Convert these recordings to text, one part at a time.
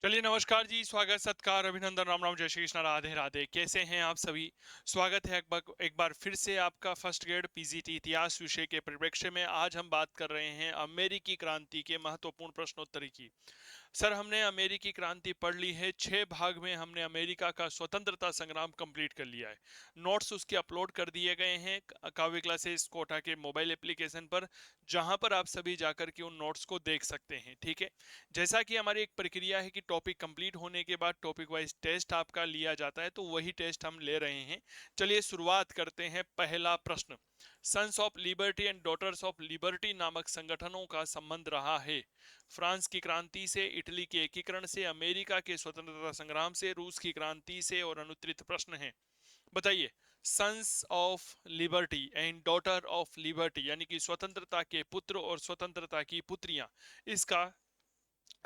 चलिए नमस्कार जी, स्वागत सत्कार अभिनंदन राम राम जय श्री कृष्ण राधे राधे। कैसे हैं आप सभी? स्वागत है एक बार फिर से आपका फर्स्ट ग्रेड पीजीटी इतिहास विषय के परिप्रेक्ष्य में। आज हम बात कर रहे हैं अमेरिकी क्रांति के महत्वपूर्ण प्रश्नोत्तरी की। सर, हमने अमेरिकी क्रांति पढ़ ली है, 6 भाग में हमने अमेरिका का स्वतंत्रता संग्राम कंप्लीट कर लिया है। नोट्स उसके अपलोड कर दिए गए हैं काव्य क्लासेस कोटा के मोबाइल एप्लीकेशन पर, जहां पर आप सभी जाकर के उन नोट्स को देख सकते हैं। ठीक है, जैसा कि हमारी एक प्रक्रिया है कि टॉपिक कंप्लीट होने के बाद टॉपिक वाइज टेस्ट आपका लिया जाता है, तो वही टेस्ट हम ले रहे हैं। चलिए शुरुआत करते हैं। पहला प्रश्न, Sons of Liberty and Daughters of Liberty नामक संगठनों का संबंध रहा है फ्रांस की क्रांति से, इटली के एकीकरण से, अमेरिका के स्वतंत्रता संग्राम से, रूस की क्रांति से, और अनुत्तरित प्रश्न है। बताइए, Sons of Liberty and Daughter of Liberty यानी कि स्वतंत्रता के पुत्र और स्वतंत्रता की पुत्रियां, इसका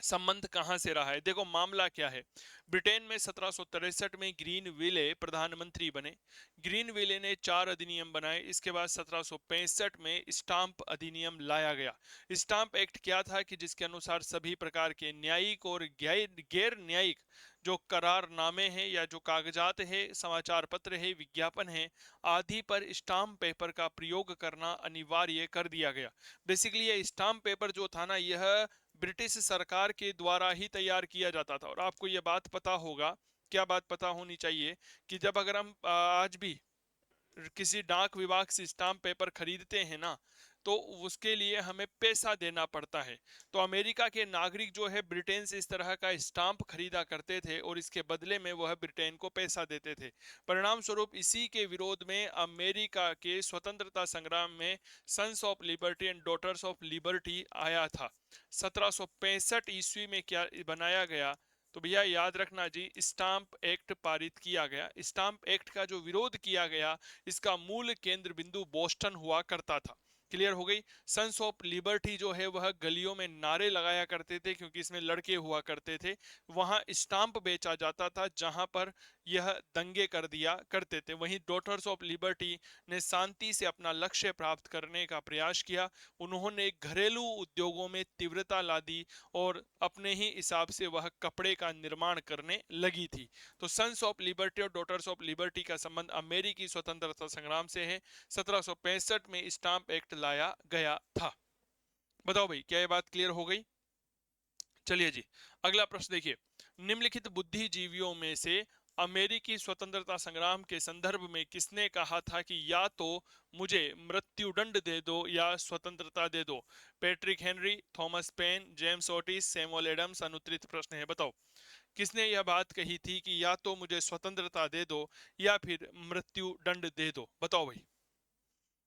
संबंध कहां से रहा है? देखो मामला क्या है। ब्रिटेन में 1763 में ग्रीन विले प्रधानमंत्री बने। ग्रीन विले ने 4 अधिनियम बनाए। इसके बाद 1765 में स्टाम्प अधिनियम लाया गया। स्टाम्प एक्ट क्या था कि जिसके अनुसार सभी प्रकार के न्यायिक और गैर न्यायिक जो करारनामे हैं या जो कागजात है, समाचार पत्र है, विज्ञापन है आदि पर स्टाम्प पेपर का प्रयोग करना अनिवार्य कर दिया गया। बेसिकली ये स्टाम्प पेपर जो था ना, यह ब्रिटिश सरकार के द्वारा ही तैयार किया जाता था। और आपको यह बात पता होगा, क्या बात पता होनी चाहिए, कि जब अगर हम आज भी किसी डाक विभाग से स्टाम्प पेपर खरीदते हैं ना, तो उसके लिए हमें पैसा देना पड़ता है। तो अमेरिका के नागरिक जो है ब्रिटेन से इस तरह का स्टाम्प खरीदा करते थे और इसके बदले में वह ब्रिटेन को पैसा देते थे। परिणाम स्वरूप इसी के विरोध में अमेरिका के स्वतंत्रता संग्राम में Sons of Liberty and Daughters of Liberty आया था। 1765 ईस्वी में क्या बनाया गया? तो भैया याद रखना जी, स्टाम्प एक्ट पारित किया गया। स्टाम्प एक्ट का जो विरोध किया गया, इसका मूल केंद्र बिंदु बोस्टन हुआ करता था। क्लियर हो गई। सन्स ऑफ लिबर्टी जो है वह गलियों में नारे लगाया करते थे, क्योंकि इसमें लड़के हुआ करते थे। वहां स्टाम्प बेचा जाता था जहां पर यह दंगे कर दिया करते थे। वहीं डॉटर्स ऑफ लिबर्टी ने शांति से अपना लक्ष्य प्राप्त करने का प्रयास किया। उन्होंने घरेलू उद्योगों में तीव्रता ला दी और अपने ही हिसाब से वह कपड़े का निर्माण करने लगी थी। तो सन्स ऑफ लिबर्टी और डॉटर्स ऑफ लिबर्टी का संबंध अमेरिकी स्वतंत्रता संग्राम से है। 1765 में स्टाम्प एक्ट लाया गया था। बताओ भाई, क्या ये बात क्लियर हो गई? चलिए जी, अगला प्रश्न देखिए। निम्नलिखित बुद्धिजीवियों में से अमेरिकी स्वतंत्रता संग्राम के संदर्भ में किसने कहा था कि या तो मुझे मृत्युदंड दे दो या स्वतंत्रता दे दो? Patrick Henry, Thomas Paine, James Otis, Samuel Adams. अनुत्तरित प्रश्न है, बताओ किसने यह बात कही थी कि या तो मुझे स्वतंत्रता दे दो या फिर मृत्युदंड दे दो? बताओ भाई,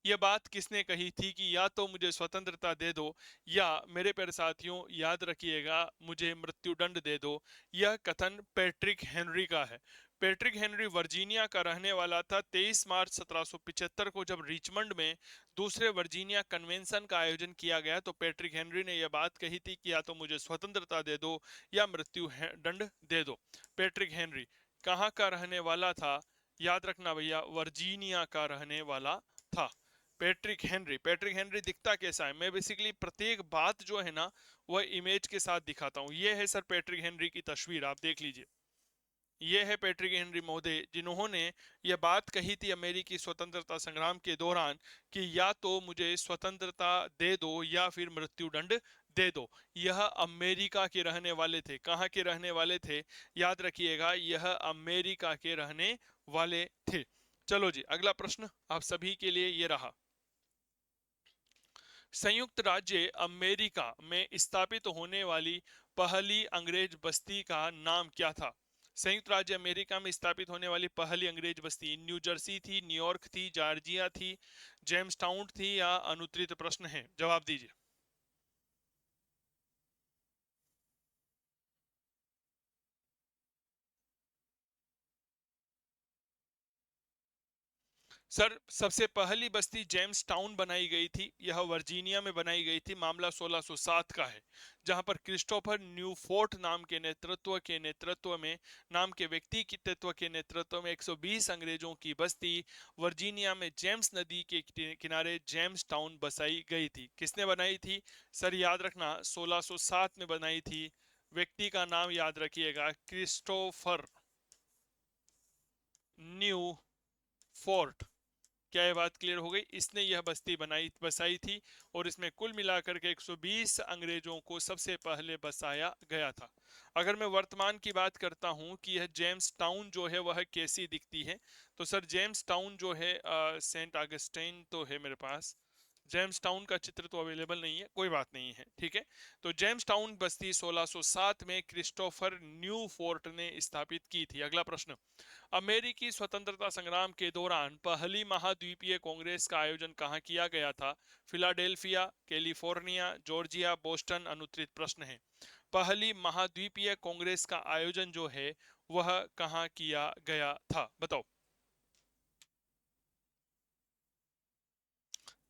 यह बात किसने कही थी कि या तो मुझे स्वतंत्रता दे दो या, मेरे प्यारे साथियों याद रखिएगा, मुझे मृत्युदंड दे दो? यह कथन पैट्रिक हेनरी का है। पैट्रिक हेनरी वर्जीनिया का रहने वाला था। 23 मार्च 1775 को जब रिचमंड में दूसरे वर्जीनिया कन्वेंशन का आयोजन किया गया, तो पैट्रिक हेनरी ने यह बात कही थी कि या तो मुझे स्वतंत्रता दे दो या मृत्यु दंड दे दो। पैट्रिक हेनरी कहाँ का रहने वाला था? याद रखना भैया, वर्जीनिया का रहने वाला था पैट्रिक हेनरी दिखता कैसा है? मैं बेसिकली प्रत्येक बात जो है ना, वह इमेज के साथ दिखाता हूं। यह है सर पैट्रिक हेनरी की तस्वीर, आप देख लीजिए। यह है पैट्रिक हेनरी महोदय, जिन्होंने यह बात कही थी अमेरिकी स्वतंत्रता संग्राम के दौरान कि या तो मुझे स्वतंत्रता दे दो या फिर मृत्युदंड दे दो। यह अमेरिका के रहने वाले थे। कहाँ के रहने वाले थे? याद रखिएगा, यह अमेरिका के रहने वाले थे। चलो जी, अगला प्रश्न आप सभी के लिए ये रहा। संयुक्त राज्य अमेरिका में स्थापित होने वाली पहली अंग्रेज बस्ती का नाम क्या था? संयुक्त राज्य अमेरिका में स्थापित होने वाली पहली अंग्रेज बस्ती न्यू जर्सी थी, न्यूयॉर्क थी, जॉर्जिया थी, जेम्स टाउन थी, या अनुत्तरित प्रश्न है? जवाब दीजिए। सर, सबसे पहली बस्ती जेम्स टाउन बनाई गई थी। यह वर्जीनिया में बनाई गई थी। मामला 1607 का है, जहां पर क्रिस्टोफर न्यूफोर्ट नाम के नेतृत्व में नाम के व्यक्ति के तत्व के नेतृत्व में 120 अंग्रेजों की बस्ती वर्जीनिया में जेम्स नदी के किनारे जेम्स टाउन बसाई गई थी। किसने बनाई थी? सर याद रखना, 1607 में बनाई थी व्यक्ति का नाम याद रखिएगा, क्रिस्टोफर न्यू फोर्ट। क्या ये बात क्लियर हो गई? इसने यह बस्ती बसाई थी और इसमें कुल मिलाकर के 120 अंग्रेजों को सबसे पहले बसाया गया था। अगर मैं वर्तमान की बात करता हूं कि यह जेम्स टाउन जो है वह कैसी दिखती है, तो सर जेम्स टाउन जो है सेंट ऑगस्टाइन तो है मेरे पास, जेम्स टाउन का चित्र तो अवेलेबल नहीं है, कोई बात नहीं है, ठीक है। तो जेम्स टाउन बस्ती 1607 में क्रिस्टोफर न्यू फोर्ट ने स्थापित की थी। अगला प्रश्न, अमेरिकी स्वतंत्रता संग्राम के दौरान पहली महाद्वीपीय कांग्रेस का आयोजन कहाँ किया गया था? Philadelphia, California, Georgia, Boston? अनुत्तरित प्रश्न है। पहली महाद्वीपीय कांग्रेस का आयोजन जो है वह कहाँ किया गया था, बताओ।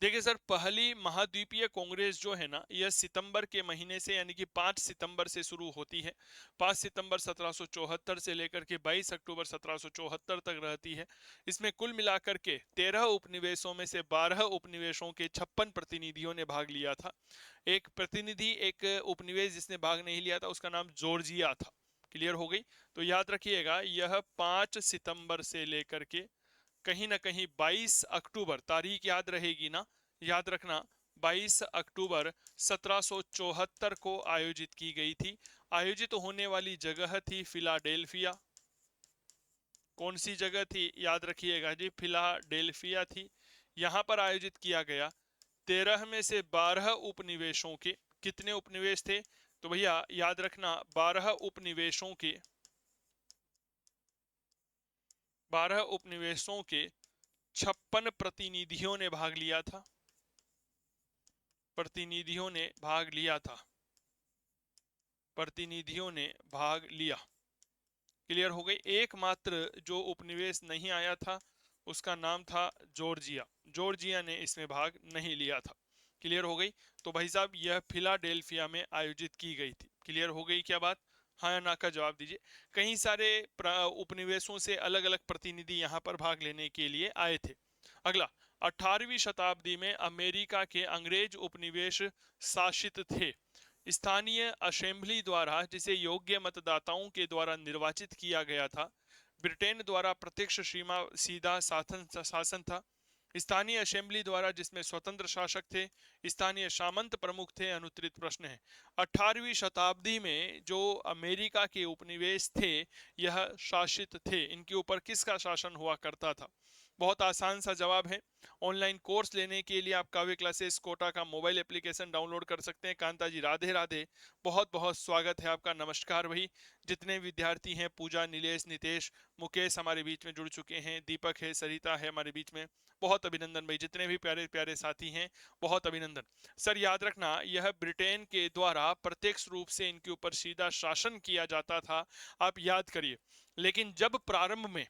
देखिए सर, पहली महाद्वीपीय कांग्रेस जो है ना, यह सितंबर के महीने से यानी कि 5 सितंबर से शुरू होती है। 5 सितंबर 1774 से लेकर के 22 अक्टूबर 1774 तक रहती है। इसमें कुल मिलाकर के 13 उपनिवेशों में से 12 उपनिवेशों के 56 प्रतिनिधियों ने भाग लिया था। एक उपनिवेश जिसने भाग नहीं लिया था उसका नाम जॉर्जिया था। क्लियर हो गई? तो याद रखिएगा, यह 5 सितंबर से लेकर के कहीं ना कहीं 22 अक्टूबर, तारीख याद रहेगी ना, याद रखना, 22 अक्टूबर 1774 को आयोजित की गई थी। आयोजित होने वाली जगह थी फिलाडेल्फिया। कौन सी जगह थी? याद रखिएगा जी, फिलाडेल्फिया थी। यहां पर आयोजित किया गया। 13 में से 12 उपनिवेशों के, कितने उपनिवेश थे? तो भैया याद रखना, 12 उपनिवेशों के, 12 उपनिवेशों के 56 प्रतिनिधियों ने भाग लिया था। प्रतिनिधियों ने भाग लिया था। प्रतिनिधियों ने भाग लिया। क्लियर हो गई? एकमात्र जो उपनिवेश नहीं आया था उसका नाम था जॉर्जिया। जॉर्जिया ने इसमें भाग नहीं लिया था। क्लियर हो गई? तो भाई साहब, यह फिलाडेल्फिया में आयोजित की गई थी। क्लियर हो गई क्या बात? हाँ या ना का जवाब दीजिए। कई सारे उपनिवेशों से अलग अलग प्रतिनिधि यहाँ पर भाग लेने के लिए आए थे। अगला, 18वीं शताब्दी में अमेरिका के अंग्रेज उपनिवेश शासित थे। स्थानीय असेंबली द्वारा, जिसे योग्य मतदाताओं के द्वारा निर्वाचित किया गया था। ब्रिटेन द्वारा प्रत्यक्ष सीमा सीधा शासन था। स्थानीय असेंबली द्वारा, जिसमें स्वतंत्र शासक थे। स्थानीय सामंत प्रमुख थे। अनुत्तरित प्रश्न है। 18वीं शताब्दी में जो अमेरिका के उपनिवेश थे यह शासित थे। इनके ऊपर किसका शासन हुआ करता था? बहुत आसान सा जवाब है। ऑनलाइन कोर्स लेने के लिए आप काव्य क्लासेस कोटा का मोबाइल एप्लीकेशन डाउनलोड कर सकते हैं। कांता जी राधे राधे, बहुत बहुत स्वागत है आपका। नमस्कार भाई। जितने विद्यार्थी हैं, पूजा, नीलेश, नितेश, मुकेश हमारे बीच में जुड़ चुके हैं, दीपक है, सरिता है हमारे बीच में, बहुत अभिनंदन भाई। जितने भी प्यारे प्यारे साथी हैं, बहुत अभिनंदन। सर याद रखना, यह ब्रिटेन के द्वारा प्रत्यक्ष रूप से इनके ऊपर सीधा शासन किया जाता था। आप याद करिए। लेकिन जब प्रारंभ में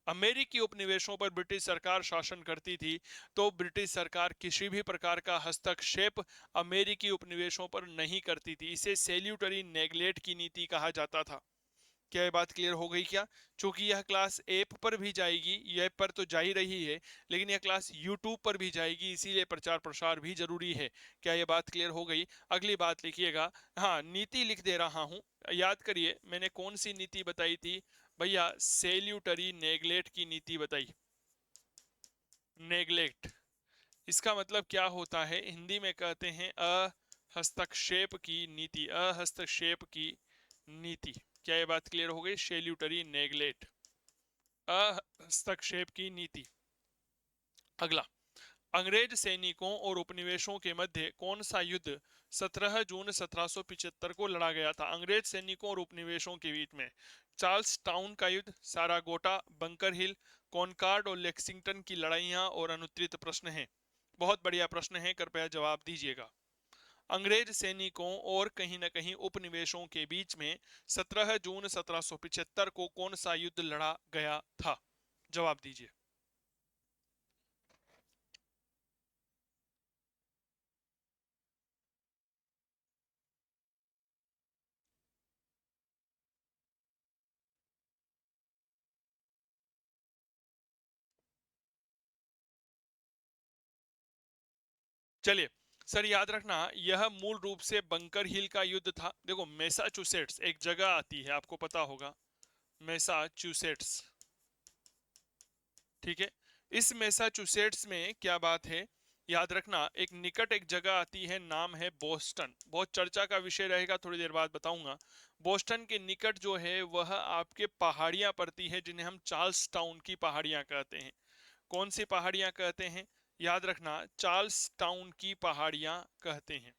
अमेरिकी उपनिवेशों पर ब्रिटिश सरकार शासन करती थी तो ब्रिटिश सरकार किसी भी प्रकार का हस्तक्षेप अमेरिकी उपनिवेशों पर नहीं करती थी। इसे सैल्यूटरी नेग्लेक्ट की नीति कहा जाता था। क्या ये बात क्लियर हो गई क्या? क्योंकि यह क्लास ऐप पर भी जाएगी, ये ऐप पर तो जा ही रही है, लेकिन यह क्लास यूट्यूब पर भी जाएगी, इसीलिए प्रचार प्रसार भी जरूरी है। क्या ये बात क्लियर हो गई? अगली बात लिखिएगा। हाँ, नीति लिख दे रहा हूं, याद करिए मैंने कौन सी नीति बताई थी भैया? सैल्यूटरी नेग्लेक्ट की नीति बताई। नेग्लेक्ट, इसका मतलब क्या होता है? हिंदी में कहते हैं हस्तक्षेप की नीति। हस्तक्षेप की नीति। क्या ये बात क्लियर हो गई? सैल्यूटरी नेग्लेक्ट, हस्तक्षेप की नीति। अगला, अंग्रेज सैनिकों और उपनिवेशों के मध्य कौन सा युद्ध 17 जून 1775 को लड़ा गया था? अंग्रेज सैनिकों और उपनिवेशों के बीच में चार्ल्स टाउन का युद्ध, सारागोटा, बंकर हिल, कॉनकार्ड और लेक्सिंगटन की लड़ाइयां? और अनुत्तरित प्रश्न है। बहुत बढ़िया प्रश्न है, कृपया जवाब दीजिएगा। अंग्रेज सैनिकों और कहीं न कहीं उपनिवेशों के बीच में 17 जून 1775 को कौन सा युद्ध लड़ा गया था? जवाब दीजिए। चलिए, सर याद रखना, यह मूल रूप से बंकर हिल का युद्ध था। देखो, मैसाचुसेट्स एक जगह आती है, आपको पता होगा, मैसाचुसेट्स। ठीक है, इस मैसाचुसेट्स में क्या बात है, याद रखना, एक निकट एक जगह आती है, नाम है बोस्टन। बहुत चर्चा का विषय रहेगा, थोड़ी देर बाद बताऊंगा। बोस्टन के निकट जो है वह आपके पहाड़ियां पड़ती है, जिन्हें हम चार्ल्स टाउन की पहाड़ियां कहते हैं। कौन सी पहाड़ियां कहते हैं? याद रखना, चार्ल्स टाउन की पहाड़ियां कहते हैं।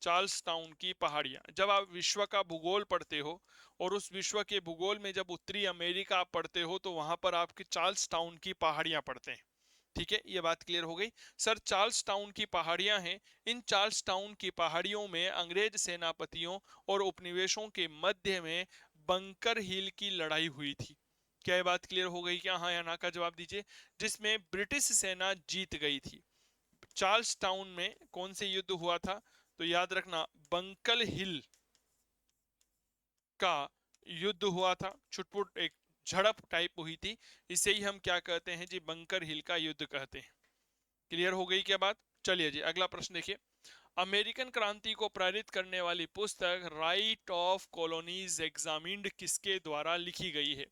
चार्ल्स टाउन की पहाड़ियां। जब आप विश्व का भूगोल पढ़ते हो और उस विश्व के भूगोल में जब उत्तरी अमेरिका आप पढ़ते हो, तो वहां पर आपकी चार्ल्स टाउन की पहाड़ियां पढ़ते हैं। ठीक है, ये बात क्लियर हो गई। सर, चार्ल्स टाउन की पहाड़ियां हैं। इन चार्ल्स टाउन की पहाड़ियों में अंग्रेज सेनापतियों और उपनिवेशों के मध्य में बंकर हिल की लड़ाई हुई थी। क्या ये बात क्लियर हो गई? क्या हाँ या ना का जवाब दीजिए। जिसमें ब्रिटिश सेना जीत गई थी। चार्ल्स टाउन में कौन से युद्ध हुआ था? तो याद रखना, बंकल हिल का युद्ध हुआ था। छुटपुट एक झड़प टाइप हुई थी। इसे ही हम क्या कहते हैं जी? बंकर हिल का युद्ध कहते हैं। क्लियर हो गई क्या बात? चलिए जी, अगला प्रश्न देखिए। अमेरिकन क्रांति को प्रेरित करने वाली पुस्तक राइट ऑफ कॉलोनीज एग्जामिन्ड किसके द्वारा लिखी गई है?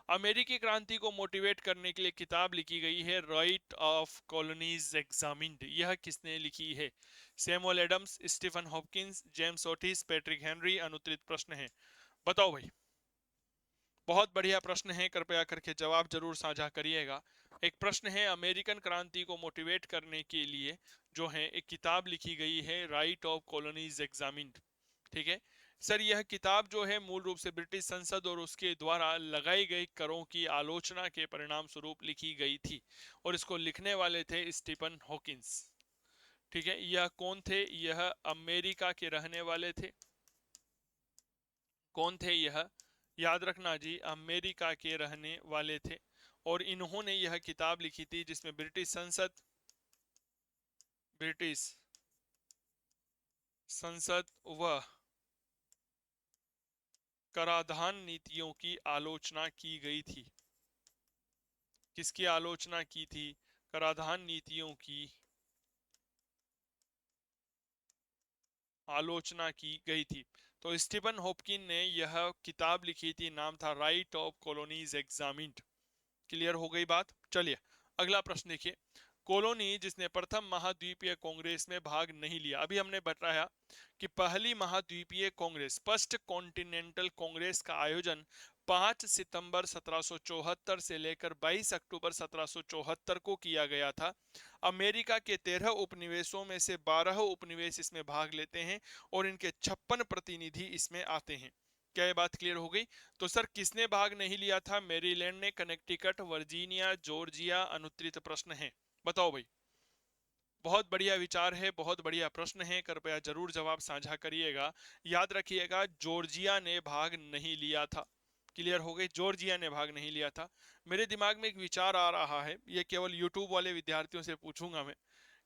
अमेरिकी क्रांति को मोटिवेट करने के लिए किताब लिखी गई है, राइट ऑफ कॉलोनीज एग्जामिन्ड। यह किसने लिखी है? Samuel Adams, Stephen Hopkins, James Otis, Patrick Henry. अनुत्तरित प्रश्न है, बताओ भाई। बहुत बढ़िया प्रश्न है, कृपया करके जवाब जरूर साझा करिएगा। एक प्रश्न है, अमेरिकन क्रांति को मोटिवेट करने के लिए जो है एक किताब लिखी गई है, राइट ऑफ कॉलोनीज एग्जामिन्ड। ठीक है सर, यह किताब जो है मूल रूप से ब्रिटिश संसद और उसके द्वारा लगाई गई करों की आलोचना के परिणाम स्वरूप लिखी गई थी, और इसको लिखने वाले थे स्टीफन हॉकिंस। ठीक है, यह कौन थे? यह अमेरिका के रहने वाले थे। कौन थे यह? याद रखना जी, अमेरिका के रहने वाले थे, और इन्होंने यह किताब लिखी थी जिसमें ब्रिटिश संसद व कराधान नीतियों की आलोचना की गई थी। किसकी आलोचना की थी? कराधान नीतियों की आलोचना की गई थी। तो स्टीफन हॉपकिन ने यह किताब लिखी थी, नाम था right of colonies examined. Clear हो गई बात? चलिए, अगला प्रश्न देखिए। कॉलोनी जिसने प्रथम महाद्वीपीय कांग्रेस में भाग नहीं लिया। अभी हमने बताया कि पहली महाद्वीपीय कांग्रेस, फर्स्ट कॉन्टिनेंटल कांग्रेस का आयोजन 5 सितंबर 1774 से लेकर 22 अक्टूबर 1774 को किया गया था। अमेरिका के 13 उपनिवेशों में से 12 उपनिवेश इसमें भाग लेते हैं, और इनके 56 प्रतिनिधि इसमें आते हैं। क्या ये बात क्लियर हो गई? तो सर, किसने भाग नहीं लिया था? मैरीलैंड ने, कनेक्टिकट, वर्जीनिया, जॉर्जिया। अनुत्तरित प्रश्न है, बताओ भाई। बहुत बढ़िया विचार है, बहुत बढ़िया प्रश्न है, कृपया जरूर जवाब साझा करिएगा। याद रखिएगा, जॉर्जिया ने भाग नहीं लिया था। क्लियर हो गई, जॉर्जिया ने भाग नहीं लिया था। मेरे दिमाग में एक विचार आ रहा है, ये केवल यूट्यूब वाले विद्यार्थियों से पूछूंगा मैं,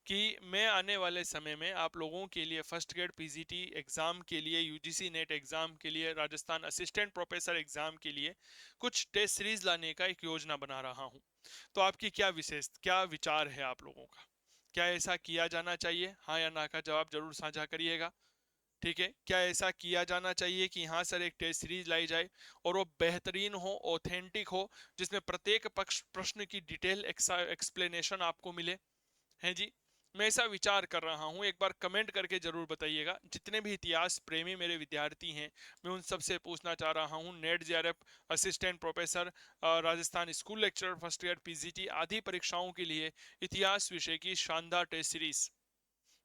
कि मैं आने वाले समय में आप लोगों के लिए फर्स्ट ग्रेड पीजीटी एग्जाम के लिए, यूजीसी नेट एग्जाम के लिए, राजस्थान असिस्टेंट प्रोफेसर एग्जाम के लिए कुछ टेस्ट सीरीज लाने का एक योजना बना रहा हूं। तो आपकी क्या विचार है आप लोगों का? क्या ऐसा किया जाना चाहिए? हाँ या ना का जवाब जरूर साझा करिएगा। ठीक है, क्या ऐसा किया जाना चाहिए कि हाँ सर, एक टेस्ट सीरीज लाई जाए और वो बेहतरीन हो, ऑथेंटिक हो, जिसमें प्रत्येक पक्ष प्रश्न की डिटेल एक्सप्लेनेशन आपको मिले? हैं जी, मैं ऐसा विचार कर रहा हूं। एक बार कमेंट करके जरूर बताइएगा। जितने भी इतिहास प्रेमी मेरे विद्यार्थी हैं, मैं उन सबसे पूछना चाह रहा हूं, net JRF assistant professor, Rajasthan school lecturer, first year PGT आदि परीक्षाओं के लिए इतिहास विषय की शानदार टेस्ट सीरीज।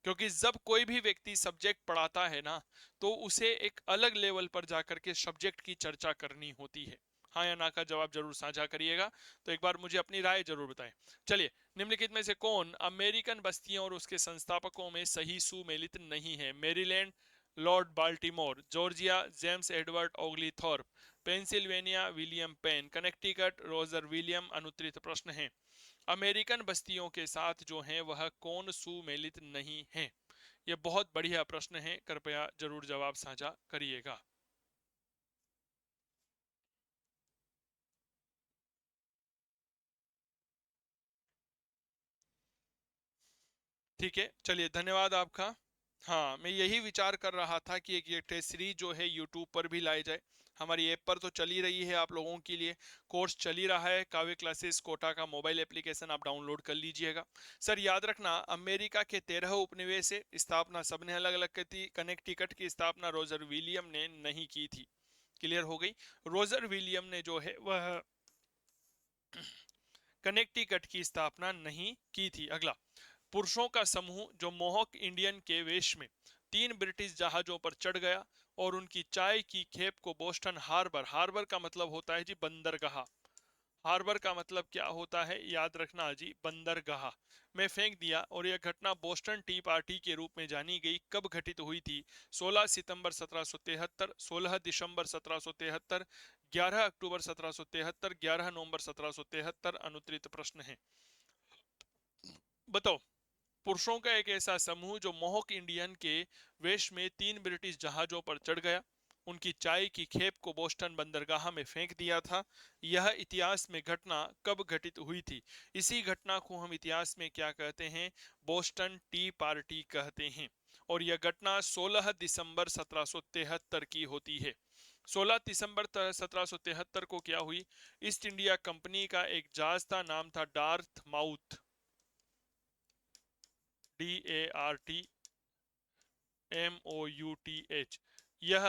क्योंकि जब कोई भी व्यक्ति सब्जेक्ट पढ़ाता है ना, तो उसे एक अलग लेवल पर जाकर के सब्जेक्ट की चर्चा करनी होती है। हाँ या ना का जवाब जरूर साझा करिएगा। तो एक बार मुझे अपनी राय जरूर बताएं। चलिए, निम्नलिखित में से कौन अमेरिकन बस्तियों और उसके संस्थापकों में सही सुमेलित नहीं है? Maryland, Lord Baltimore, Georgia, James Edward Oglethorpe, Pennsylvania, William Penn, Connecticut, Roger William. अनुत्तरित प्रश्न है, अमेरिकन बस्तियों के साथ जो है वह कौन सुमेलित नहीं है? यह बहुत बढ़िया प्रश्न है, कृपया जरूर जवाब साझा करिएगा। ठीक है, चलिए धन्यवाद आपका। हाँ, मैं यही विचार कर रहा था कि एक ये टेस्ट सीरीज जो है यूट्यूब पर भी लाई जाए। हमारी ऐप पर तो चल ही रही है, आप लोगों के लिए कोर्स चल ही रहा है। काव्य क्लासेस कोटा का मोबाइल एप्लीकेशन आप डाउनलोड कर लीजिएगा। सर याद रखना, अमेरिका के 13 उपनिवेश से स्थापना सबने अलग अलग की थी। कनेक्टिकट की स्थापना रोजर विलियम ने नहीं की थी। क्लियर हो गई। रोजर विलियम ने जो है वह कनेक्टिकट की स्थापना नहीं की थी। अगला, पुरुषों का समूह जो मोहक इंडियन के वेश में 3 ब्रिटिश जहाजों पर चढ़ गया और उनकी चाय की खेप को बोस्टन हार्बर, हार्बर का मतलब होता है जी बंदरगाह, हार्बर का मतलब क्या होता है याद रखना जी, बंदरगाह में फेंक दिया। और यह घटना बोस्टन टी पार्टी के रूप में जानी गई। कब घटित हुई थी? 16 सितंबर 1773, 16 दिसंबर 1773, 11 अक्टूबर 1773, 11 नवंबर 1773। अनुत्तरित प्रश्न है, बताओ। पुरुषों का एक ऐसा समूह जो मोहक इंडियन के वेश में 3 ब्रिटिश जहाजों पर चढ़ गया, उनकी चाय की खेप को बोस्टन बंदरगाह में फेंक दिया था। यह इतिहास में घटना कब घटित हुई थी? इसी घटना को हम इतिहास में क्या कहते हैं? बोस्टन टी पार्टी कहते हैं। और यह घटना 16 दिसंबर 1773 की होती है। 16 दिसंबर 1773 को क्या हुई? ईस्ट इंडिया कंपनी का एक जहाज था, नाम था डार्थ माउथ, DARTMOUTH। यह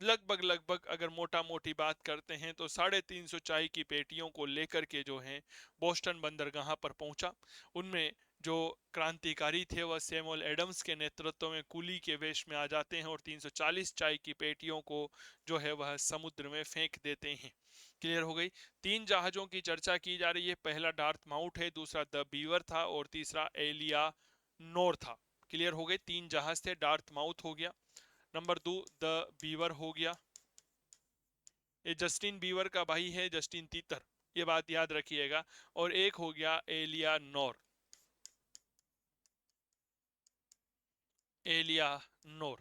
लगभग लगभग अगर मोटा मोटी बात करते हैं तो 350 चाय की पेटियों को लेकर के जो है बोस्टन बंदरगाह पर पहुंचा। उनमें जो क्रांतिकारी थे वह सैमुअल एडम्स के नेतृत्व में कुली के वेश में आ जाते हैं और 340 चाय की पेटियों को जो है वह समुद्र में फेंक देते हैं। क्लियर हो गई। 3 जहाजों की चर्चा की जा रही है। पहला डार्थ माउट है, दूसरा द बीवर था और तीसरा एलिया नोर था। क्लियर हो गए। 3 जहाज थे, डार्थ माउथ हो गया, नंबर 2 द बीवर हो गया, ये जस्टिन बीवर का भाई है, जस्टिन तीतर, ये बात याद रखिएगा। और एक हो गया एलिया नोर, एलिया नोर।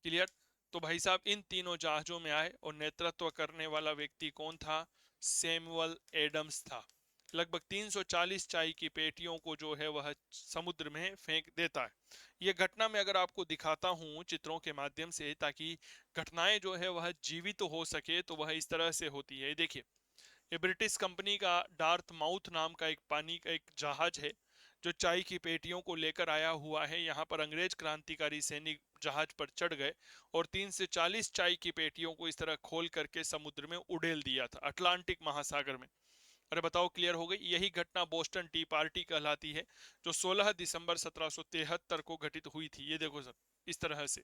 क्लियर। तो भाई साहब इन तीनों जहाजों में आए और नेतृत्व करने वाला व्यक्ति कौन था? सैमुअल एडम्स था। लगभग 340 चाय की पेटियों को जो है वह समुद्र में फेंक देता है। यह घटना मैं अगर आपको दिखाता हूं चित्रों के माध्यम से, ताकि घटनाएं जो है वह जीवित तो हो सके, तो वह इस तरह से होती है। देखिए, ये ब्रिटिश कंपनी का डार्थ माउथ नाम का एक पानी का एक जहाज है जो चाय की पेटियों को लेकर आया हुआ है। यहाँ पर अंग्रेज क्रांतिकारी सैनिक जहाज पर चढ़ गए और 3 से 40 चाय की पेटियों को इस तरह खोल करके समुद्र में उड़ेल दिया था, अटलांटिक महासागर में। अरे बताओ, क्लियर हो गई। यही घटना बोस्टन टी पार्टी कहलाती है, जो 16 दिसंबर 1773 को घटित हुई थी। ये देखो सर, इस तरह से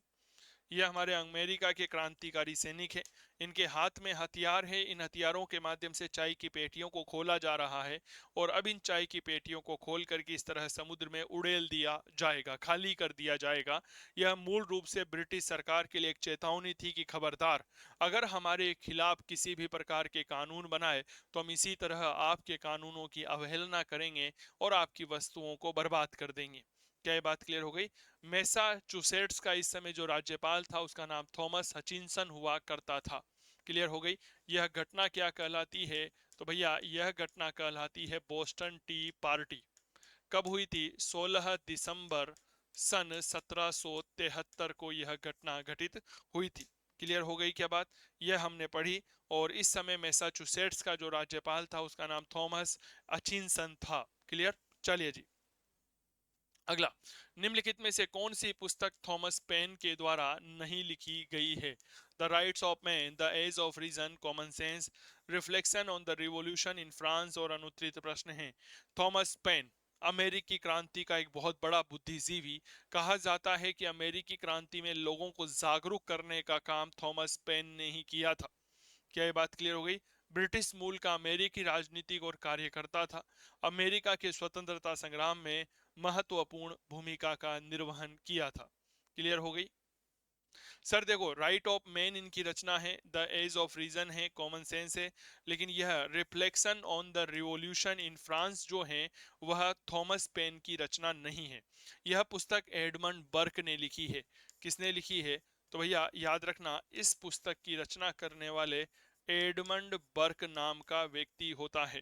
ये हमारे अमेरिका के क्रांतिकारी सैनिक हैं। इनके हाथ में हथियार है, इन हथियारों के माध्यम से चाय की पेटियों को खोला जा रहा है और अब इन चाय की पेटियों को खोल करके इस तरह समुद्र में उड़ेल दिया जाएगा, खाली कर दिया जाएगा। यह मूल रूप से ब्रिटिश सरकार के लिए एक चेतावनी थी कि खबरदार, अगर हमारे खिलाफ किसी भी प्रकार के कानून बनाए तो हम इसी तरह आपके कानूनों की अवहेलना करेंगे और आपकी वस्तुओं को बर्बाद कर देंगे। क्या ये बात क्लियर हो गई? मैसाचुसेट्स का इस समय जो राज्यपाल था उसका नाम थॉमस हचिनसन हुआ करता था। क्लियर हो गई। यह घटना क्या कहलाती है? तो भैया यह घटना कहलाती है बोस्टन टी पार्टी। कब हुई थी? 16 दिसंबर सन 1773 को यह घटना घटित हुई थी। क्लियर हो गई क्या बात? यह हमने पढ़ी। और इस समय मैसाचुसेट्स का जो राज्यपाल था उसका नाम थॉमस हचिनसन था। क्लियर। चलिए जी, अगला, निम्नलिखित में से कौन सी पुस्तक थॉमस पेन के द्वारा नहीं लिखी गई है? The Rights of Man, the Age of Reason, Common Sense, Reflection on the Revolution in France. और अनुत्तरित प्रश्न है, थॉमस पेन अमेरिकी क्रांति का एक बहुत बड़ा बुद्धिजीवी कहा जाता है कि अमेरिकी क्रांति में लोगों को जागरूक करने का काम थॉमस पेन ने ही किया था। क्या ये बात क्लियर हो गई? ब्रिटिश मूल का अमेरिकी राजनीतिक और कार्यकर्ता था। अमेरिका के स्वतंत्रता संग्राम में महत्वपूर्ण भूमिका का निर्वहन किया था। क्लियर हो गई। सर देखो, राइट ऑफ मैन इनकी रचना है, द एज ऑफ रीजन है, कॉमन सेंस है। लेकिन यह reflection on the Revolution in France जो है वह थॉमस पेन की रचना नहीं है। यह पुस्तक एडमंड बर्क ने लिखी है। किसने लिखी है? तो भैया याद रखना, इस पुस्तक की रचना करने वाले एडमंड बर्क नाम का व्यक्ति होता है।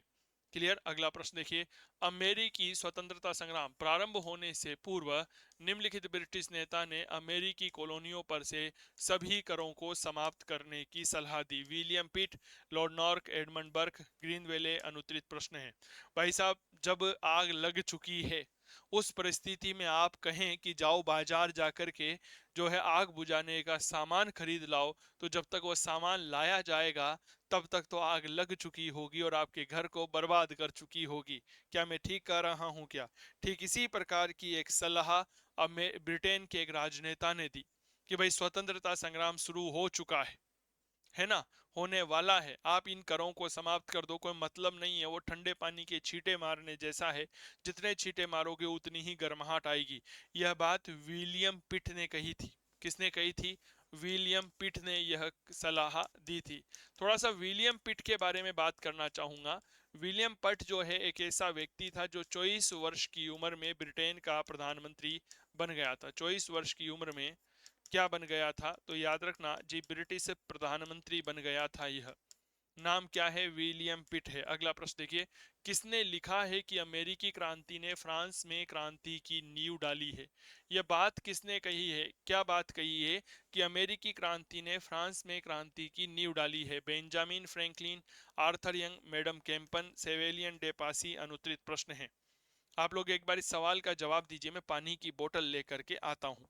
क्लियर। अगला प्रश्न देखिए, अमेरिकी स्वतंत्रता संग्राम प्रारंभ होने से पूर्व निम्नलिखित ब्रिटिश नेता ने अमेरिकी कॉलोनियों पर से सभी करों को समाप्त करने की सलाह दी? William Pitt, Lord North, Edmund Burke, Grenville. अनुत्तरित प्रश्न है। भाई साहब, जब आग लग चुकी है उस परिस्थिति में आप कहें कि जाओ बाजार जाकर के जो है आग बुझाने का सामान खरीद लाओ, तो जब तक वो सामान लाया जाएगा तब तक तो आग लग चुकी होगी और आपके घर को बर्बाद कर चुकी होगी। क्या मैं ठीक कह रहा हूं क्या? ठीक इसी प्रकार की एक सलाह अब ब्रिटेन के एक राजनेता ने दी कि भाई स्वतंत्रता संग्राम शुरू हो चुका है ना, होने वाला है, आप इन करों को समाप्त कर दो, कोई मतलब नहीं है, वो ठंडे पानी के छींटे मारने जैसा है, जितने छींटे मारोगे उतनी ही गर्माहट आएगी। यह बात विलियम पिट ने कही थी। किसने कही थी? विलियम पिट ने यह सलाह दी थी। थोड़ा सा विलियम पिट के बारे में बात करना चाहूंगा। विलियम पिट जो है एक ऐसा व्यक्ति था जो 24 वर्ष की उम्र में ब्रिटेन का प्रधानमंत्री बन गया था। 24 वर्ष की उम्र में क्या बन गया था? तो याद रखना जी, ब्रिटिश प्रधानमंत्री बन गया था यह। नाम क्या है? विलियम पिट है। अगला प्रश्न देखिए, किसने लिखा है कि अमेरिकी क्रांति ने फ्रांस में क्रांति की नींव डाली है? यह बात किसने कही है? क्या बात कही है कि अमेरिकी क्रांति ने फ्रांस में क्रांति की नींव डाली है? Benjamin Franklin, Arthur Young, Madame Campan, सेवेलियन डे पासी। अनुत्तरित प्रश्न है। आप लोग एक बार इस सवाल का जवाब दीजिए, मैं पानी की बोतल लेकर के आता हूं।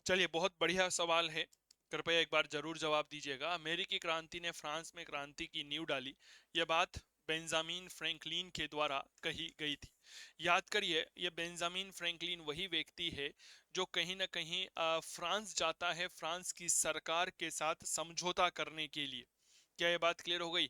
चलिए, बहुत बढ़िया सवाल है, कृपया एक बार जरूर जवाब दीजिएगा। अमेरिकी क्रांति ने फ्रांस में क्रांति की नींव डाली, यह बात बेंजामिन फ्रैंकलिन के द्वारा कही गई थी। याद करिए, यह बेंजामिन फ्रैंकलिन वही व्यक्ति है जो कहीं ना कहीं फ्रांस जाता है फ्रांस की सरकार के साथ समझौता करने के लिए। क्या यह बात क्लियर हो गई?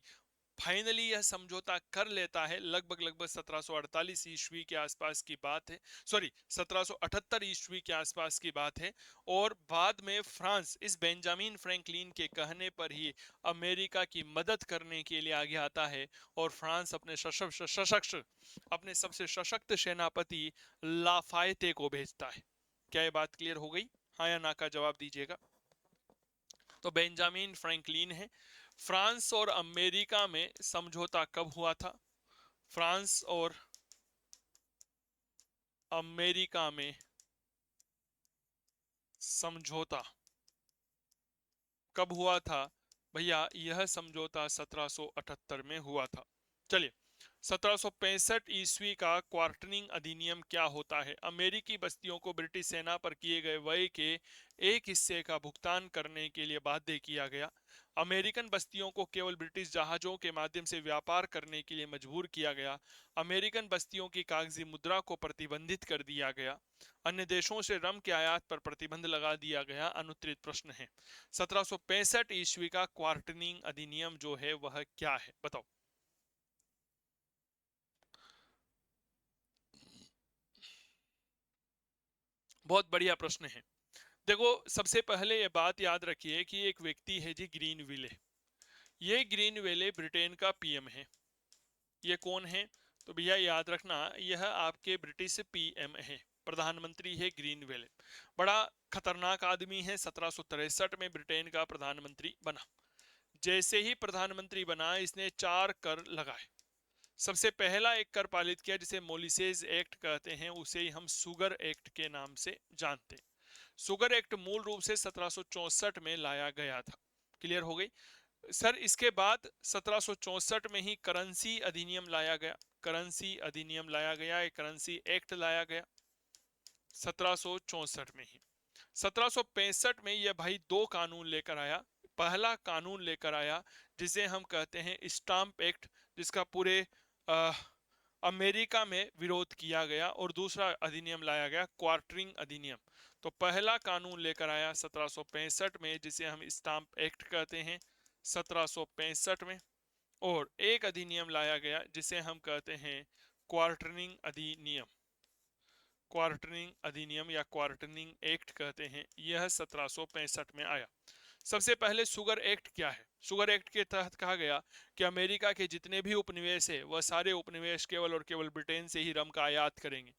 फाइनली यह समझौता कर लेता है, लगभग लगभग 1748 ईस्वी के आसपास की बात है, सॉरी 1778 ईस्वी के आसपास की बात है। और बाद में फ्रांस इस बेंजामिन फ्रैंकलिन के कहने पर ही अमेरिका की मदद करने के लिए आगे आता है और फ्रांस अपने सशक्त अपने सबसे सशक्त सेनापति लाफायते को भेजता है। क्या यह बात क्लियर हो गई? हाँ या ना का जवाब दीजिएगा। तो बेंजामिन फ्रैंकलिन है। फ्रांस और अमेरिका में समझौता कब हुआ था? फ्रांस और अमेरिका में समझौता कब हुआ था? भैया, यह समझौता 1778 में हुआ था। चलिए, 1765 ईस्वी का क्वार्टनिंग अधिनियम क्या होता है? अमेरिकी बस्तियों को ब्रिटिश सेना पर किए गए व्यय के एक हिस्से का भुगतान करने के लिए बाध्य किया गया। अमेरिकन बस्तियों को केवल ब्रिटिश जहाजों के माध्यम से व्यापार करने के लिए मजबूर किया गया। अमेरिकन बस्तियों की कागजी मुद्रा को प्रतिबंधित कर दिया गया। अन्य देशों से रम के आयात पर प्रतिबंध लगा दिया गया। अनुत्तरित प्रश्न है। 1765 ईस्वी का क्वार्टनिंग अधिनियम जो है वह क्या है? बताओ। बहुत बढ़िया प्रश्न है। देखो, सबसे पहले ये बात याद रखिए कि एक व्यक्ति है जी ग्रीनविले। ये ग्रीनविले ब्रिटेन का पीएम है। ये कौन है? तो भैया याद रखना, यह आपके ब्रिटिश पीएम है, प्रधानमंत्री है ग्रीनविले। बड़ा खतरनाक आदमी है। 1763 में ब्रिटेन का प्रधानमंत्री बना। जैसे ही प्रधानमंत्री बना, इसने 4 कर लगाए। सबसे पहला एक कर पालित किया जिसे मोलिसेज एक्ट कहते हैं, उसे ही हम शुगर एक्ट के नाम से जानते हैं। शुगर एक्ट मूल रूप से 1764 में लाया गया था। क्लियर हो गई सर? इसके बाद 1764 में ही करेंसी अधिनियम लाया गया। करेंसी अधिनियम लाया गया, एक करेंसी एक्ट लाया गया 1764 में ही। 1765 में यह भाई 2 कानून लेकर आया। पहला कानून लेकर आया जिसे हम कहते हैं स्टाम्प एक्ट, जिसका पूरे आ, अमेरिका में विरोध किया गया। और दूसरा अधिनियम लाया गया क्वार्टरिंग अधिनियम। तो पहला कानून लेकर आया 1765 में जिसे हम स्टाम्प एक्ट कहते हैं 1765 में। और एक अधिनियम लाया गया जिसे हम कहते हैं क्वार्टरनिंग अधिनियम, क्वार्टरनिंग अधिनियम या क्वार्टरनिंग एक्ट कहते हैं, यह 1765 में आया। सबसे पहले शुगर एक्ट क्या है? शुगर एक्ट के तहत कहा गया कि अमेरिका के जितने भी उपनिवेश है वह सारे उपनिवेश केवल और केवल ब्रिटेन से ही रम का आयात करेंगे।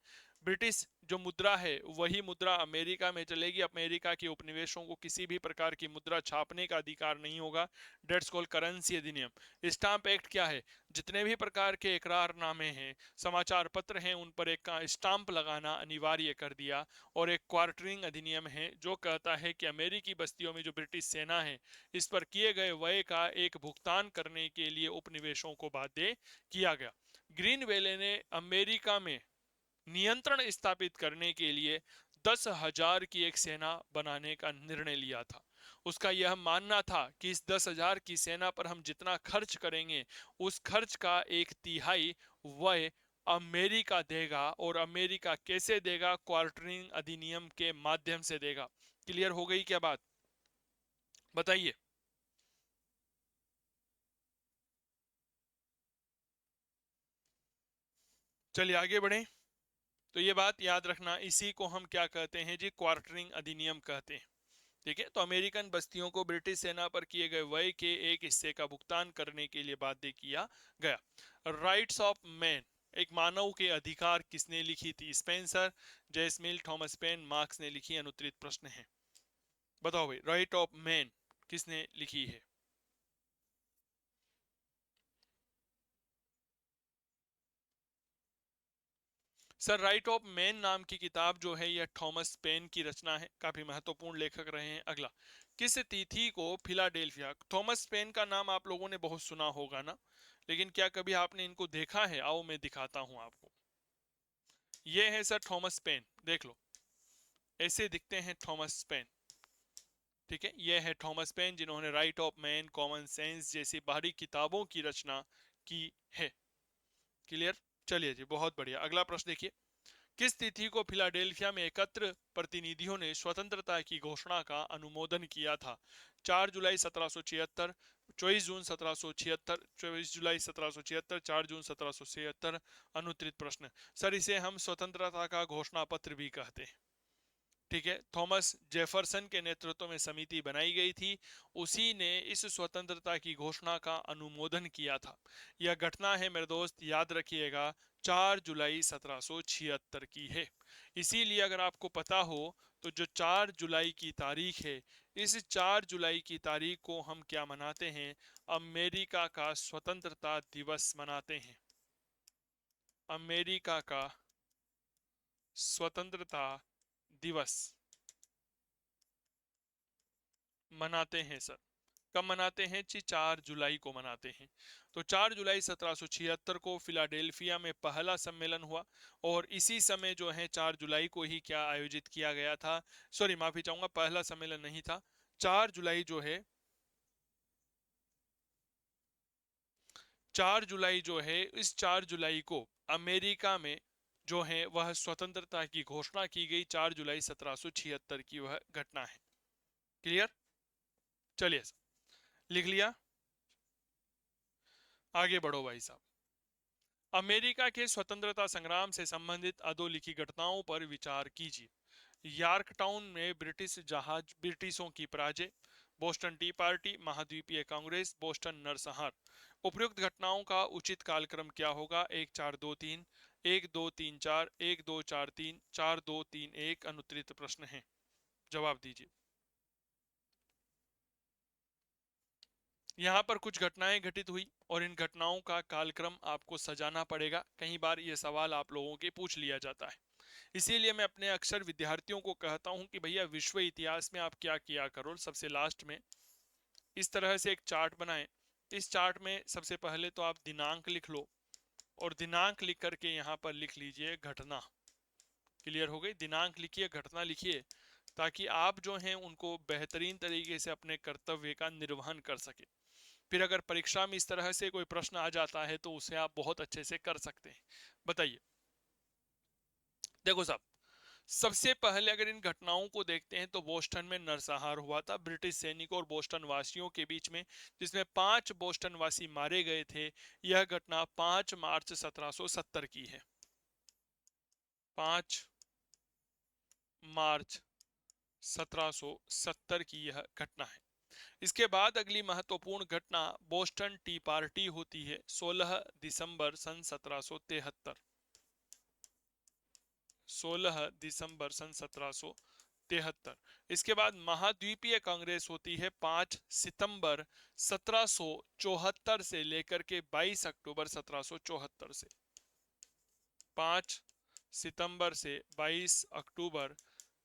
ब्रिटिश जो मुद्रा है वही मुद्रा अमेरिका में चलेगी। अमेरिका के उपनिवेशों को किसी भी प्रकार की मुद्रा छापने का अधिकार नहीं होगा। डेट्स कॉल्ड करेंसी अधिनियम। स्टाम्प एक्ट क्या है? जितने भी प्रकार के इकरारनामे हैं, समाचार पत्र हैं, उन पर एक स्टाम्प लगाना अनिवार्य कर दिया। और एक क्वार्टरिंग अधिनियम है जो कहता है कि अमेरिकी बस्तियों में जो ब्रिटिश सेना है इस पर किए गए व्यय का एक भुगतान करने के लिए उपनिवेशों को बाध्य किया गया। ग्रीन वेले ने अमेरिका में नियंत्रण स्थापित करने के लिए 10,000 की एक सेना बनाने का निर्णय लिया था। उसका यह मानना था कि इस 10,000 की सेना पर हम जितना खर्च करेंगे उस खर्च का 1/3 व्यय अमेरिका देगा। और अमेरिका कैसे देगा? क्वार्टरिंग अधिनियम के माध्यम से देगा। क्लियर हो गई क्या बात? बताइए। चलिए आगे बढ़े। तो ये बात याद रखना, इसी को हम क्या कहते हैं जी? क्वार्टरिंग अधिनियम कहते हैं। ठीक है, तो अमेरिकन बस्तियों को ब्रिटिश सेना पर किए गए व्यय के एक हिस्से का भुगतान करने के लिए बाध्य किया गया। राइट्स ऑफ मैन, एक मानव के अधिकार, किसने लिखी थी? स्पेंसर, जेसमिल, थॉमस पेन, मार्क्स ने लिखी। अनुत्तरित प्रश्न है, बताओ भाई, राइट ऑफ मैन किसने लिखी है? सर, राइट ऑफ मैन नाम की किताब जो है यह थॉमस पेन की रचना है, काफी महत्वपूर्ण लेखक रहे हैं। अगला, किस तिथि को फिलाडेल्फिया? थॉमस पेन का नाम आप लोगों ने बहुत सुना होगा ना, लेकिन क्या कभी आपने इनको देखा है? आओ मैं दिखाता हूं आपको। ये है सर थॉमस पेन, देख लो, ऐसे दिखते हैं थॉमस पेन। ठीक है, ये है थॉमस पेन जिन्होंने right of man, common sense जैसी बाहरी किताबों की रचना की है। क्लियर? चलिए जी, बहुत बढ़िया। अगला प्रश्न देखिए, किस तिथि को फिलाडेल्फिया में एकत्र प्रतिनिधियों ने स्वतंत्रता की घोषणा का अनुमोदन किया था? 4 जुलाई 1776, 24 जून 1776, 24 जुलाई 1776, 4 जून 1776। अनुत्तरित प्रश्न। सर, इसे हम स्वतंत्रता का घोषणा पत्र भी कहते हैं। ठीक है, थॉमस जेफरसन के नेतृत्व में समिति बनाई गई थी, उसी ने इस स्वतंत्रता की घोषणा का अनुमोदन किया था। यह घटना है मेरे दोस्त, याद रखिएगा, 4 जुलाई 1776 की है। इसीलिए अगर आपको पता हो तो जो 4 जुलाई की तारीख है, इस 4 जुलाई की तारीख को हम क्या मनाते हैं? अमेरिका का स्वतंत्रता दिवस मनाते हैं। अमेरिका का स्वतंत्रता दिवस मनाते हैं सर। कब मनाते हैं जी? 4 जुलाई को मनाते हैं। तो 4 जुलाई 1776 को फिलाडेल्फिया में पहला सम्मेलन हुआ। और इसी समय जो है 4 जुलाई को ही क्या आयोजित किया गया था? सॉरी, माफी चाहूंगा, पहला सम्मेलन नहीं था। 4 जुलाई जो है, 4 जुलाई जो है, इस 4 जुलाई को अमेरिका में जो है वह स्वतंत्रता की घोषणा की गई। 4 जुलाई 1776 की वह घटना है। क्लियर? चलिए, लिख लिया, आगे बढ़ो भाई साहब। अमेरिका के स्वतंत्रता संग्राम से संबंधित अधोलिखित घटनाओं पर विचार कीजिए। यॉर्कटाउन में ब्रिटिश जहाज, ब्रिटिशों की पराजय, बोस्टन टी पार्टी, महाद्वीपीय कांग्रेस, बोस्टन नरसंहार। उपयुक्त घटनाओं का उचित कालक्रम क्या होगा? 1 4 2 3, 1 2 3 4, 1 2 4 3, 4 2 3 1। अनुत्तरित प्रश्न है, जवाब दीजिए। यहाँ पर कुछ घटनाएं घटित हुई और इन घटनाओं का कालक्रम आपको सजाना पड़ेगा। कई बार ये सवाल आप लोगों के पूछ लिया जाता है। इसीलिए मैं अपने अक्सर विद्यार्थियों को कहता हूं कि भैया विश्व इतिहास में आप क्या किया करो, सबसे लास्ट में इस तरह से एक चार्ट बनाएं। इस चार्ट में सबसे पहले तो आप दिनांक लिख लो, और दिनांक लिख करके यहाँ पर लिख लीजिए घटना। क्लियर हो गई? दिनांक लिखिए, घटना लिखिए, ताकि आप जो हैं उनको बेहतरीन तरीके से अपने कर्तव्य का निर्वहन कर सके। फिर अगर परीक्षा में इस तरह से कोई प्रश्न आ जाता है तो उसे आप बहुत अच्छे से कर सकते हैं। बताइए। देखो साहब, सबसे पहले अगर इन घटनाओं को देखते हैं तो बोस्टन में नरसंहार हुआ था ब्रिटिश सैनिकों और बोस्टन वासियों के बीच में, जिसमें 5 बोस्टन वासी मारे गए थे। यह घटना 5 मार्च 1770 की है। 5 मार्च 1770 की यह घटना है। इसके बाद अगली महत्वपूर्ण घटना बोस्टन टी पार्टी होती है 16 दिसंबर सन 1773। 16 दिसंबर सन 1773। इसके बाद महाद्वीपीय कांग्रेस होती है 5 सितंबर 1774 से लेकर के 22 अक्टूबर 1774 से। 5 सितंबर से 22 अक्टूबर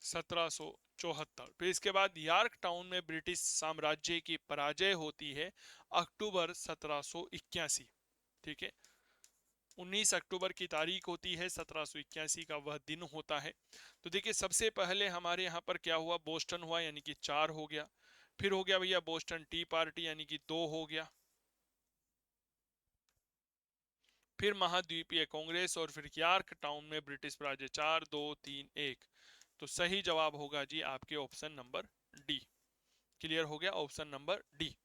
1774। फिर इसके बाद यॉर्क टाउन में ब्रिटिश साम्राज्य की पराजय होती है अक्टूबर 1781। ठीक है, 19 अक्टूबर की तारीख होती है, 1781 का वह दिन होता है। तो देखिए सबसे पहले हमारे यहाँ पर क्या हुआ, बोस्टन हुआ यानी कि 4 हो गया। फिर हो गया भैया बोस्टन टी पार्टी यानी कि 2 हो गया। फिर महाद्वीपीय कांग्रेस और फिर यॉर्क टाउन में ब्रिटिश पराजय। 4 2 3 1। तो सही जवाब होगा जी आपके ऑप्शन नंबर डी। क्लियर हो गया, ऑप्शन नंबर डी।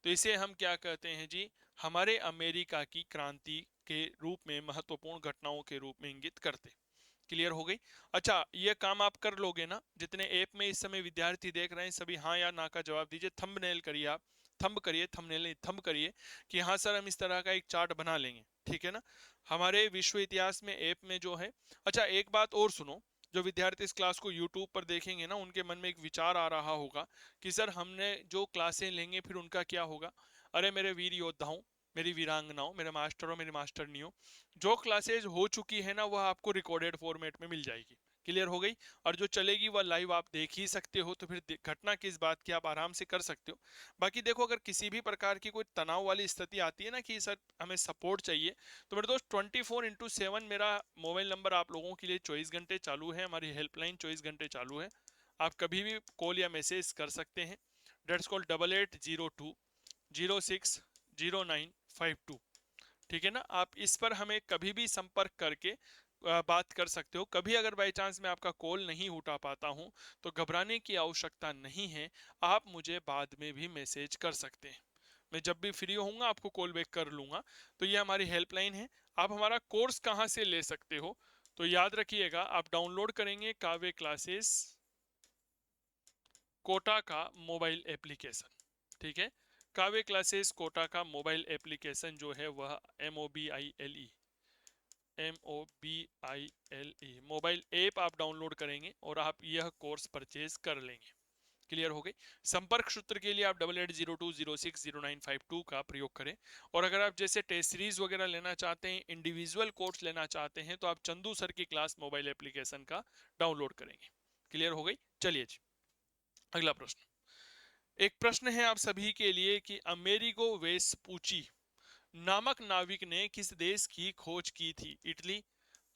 तो इसे हम क्या कहते हैं जी, हमारे अमेरिका की क्रांति के रूप में, महत्वपूर्ण घटनाओं के रूप में इंगित करते। क्लियर हो गई। अच्छा, ये काम आप कर लोगे ना, जितने ऐप में इस समय विद्यार्थी देख रहे हैं सभी हाँ या ना का जवाब दीजिए। थंबनेल करिए आप, थंब करिए, थंबनेल नहीं थंब करिए कि हाँ सर हम इस तरह का एक चार्ट बना लेंगे। ठीक है ना, हमारे विश्व इतिहास में ऐप में जो है। अच्छा एक बात और सुनो, जो विद्यार्थी इस क्लास को यूट्यूब पर देखेंगे ना, उनके मन में एक विचार आ रहा होगा कि सर हमने जो क्लासें लेंगे फिर उनका क्या होगा। अरे मेरे वीर योद्धाओं, मेरी वीरांगनाओं, मेरे मास्टरों, मेरी मास्टरनियों, जो क्लासेज हो चुकी है ना वह आपको रिकॉर्डेड फॉर्मेट में मिल जाएगी। क्लियर हो गई। और जो चलेगी वह लाइव आप देख ही सकते हो, तो फिर घटना किस बात की आप आराम से कर सकते हो। बाकी देखो, अगर किसी भी प्रकार की कोई तनाव वाली स्थिति आती है ना कि सर हमें सपोर्ट चाहिए, तो मेरे दोस्त 24x7 मेरा मोबाइल नंबर आप लोगों के लिए 24 घंटे चालू है। हमारी हेल्पलाइन 24 घंटे चालू है। आप कभी भी कॉल या मैसेज कर सकते हैं। Dates call 8802 060952। ठीक है ना, आप इस पर हमें कभी भी संपर्क करके बात कर सकते हो। कभी अगर बाई चांस मैं आपका कॉल नहीं उठा पाता हूं तो घबराने की आवश्यकता नहीं है, आप मुझे बाद में भी मैसेज कर सकते हैं। मैं जब भी फ्री होऊंगा आपको कॉल बैक कर लूंगा। तो ये हमारी हेल्पलाइन है। आप हमारा कोर्स कहाँ से ले सकते हो, तो याद रखिएगा, आप डाउनलोड करेंगे काव्य क्लासेस कोटा का मोबाइल एप्लीकेशन। ठीक है, काव्य क्लासेस कोटा का मोबाइल एप्लीकेशन जो है वह MOBILE मोबाइल ऐप आप डाउनलोड करेंगे और आप यह कोर्स परचेज कर लेंगे। क्लियर हो गई। संपर्क सूत्र के लिए आप 8802060952 का प्रयोग करें। और अगर आप जैसे टेस्ट सीरीज वगैरह लेना चाहते हैं, इंडिविजुअल कोर्स लेना चाहते हैं, तो आप चंदू सर की क्लास मोबाइल एप्लीकेशन का डाउनलोड करेंगे। क्लियर हो गई। चलिए जी, अगला प्रश्न। एक प्रश्न है आप सभी के लिए कि अमेरिगो वेस्पूची नामक नाविक ने किस देश की खोज की थी। इटली,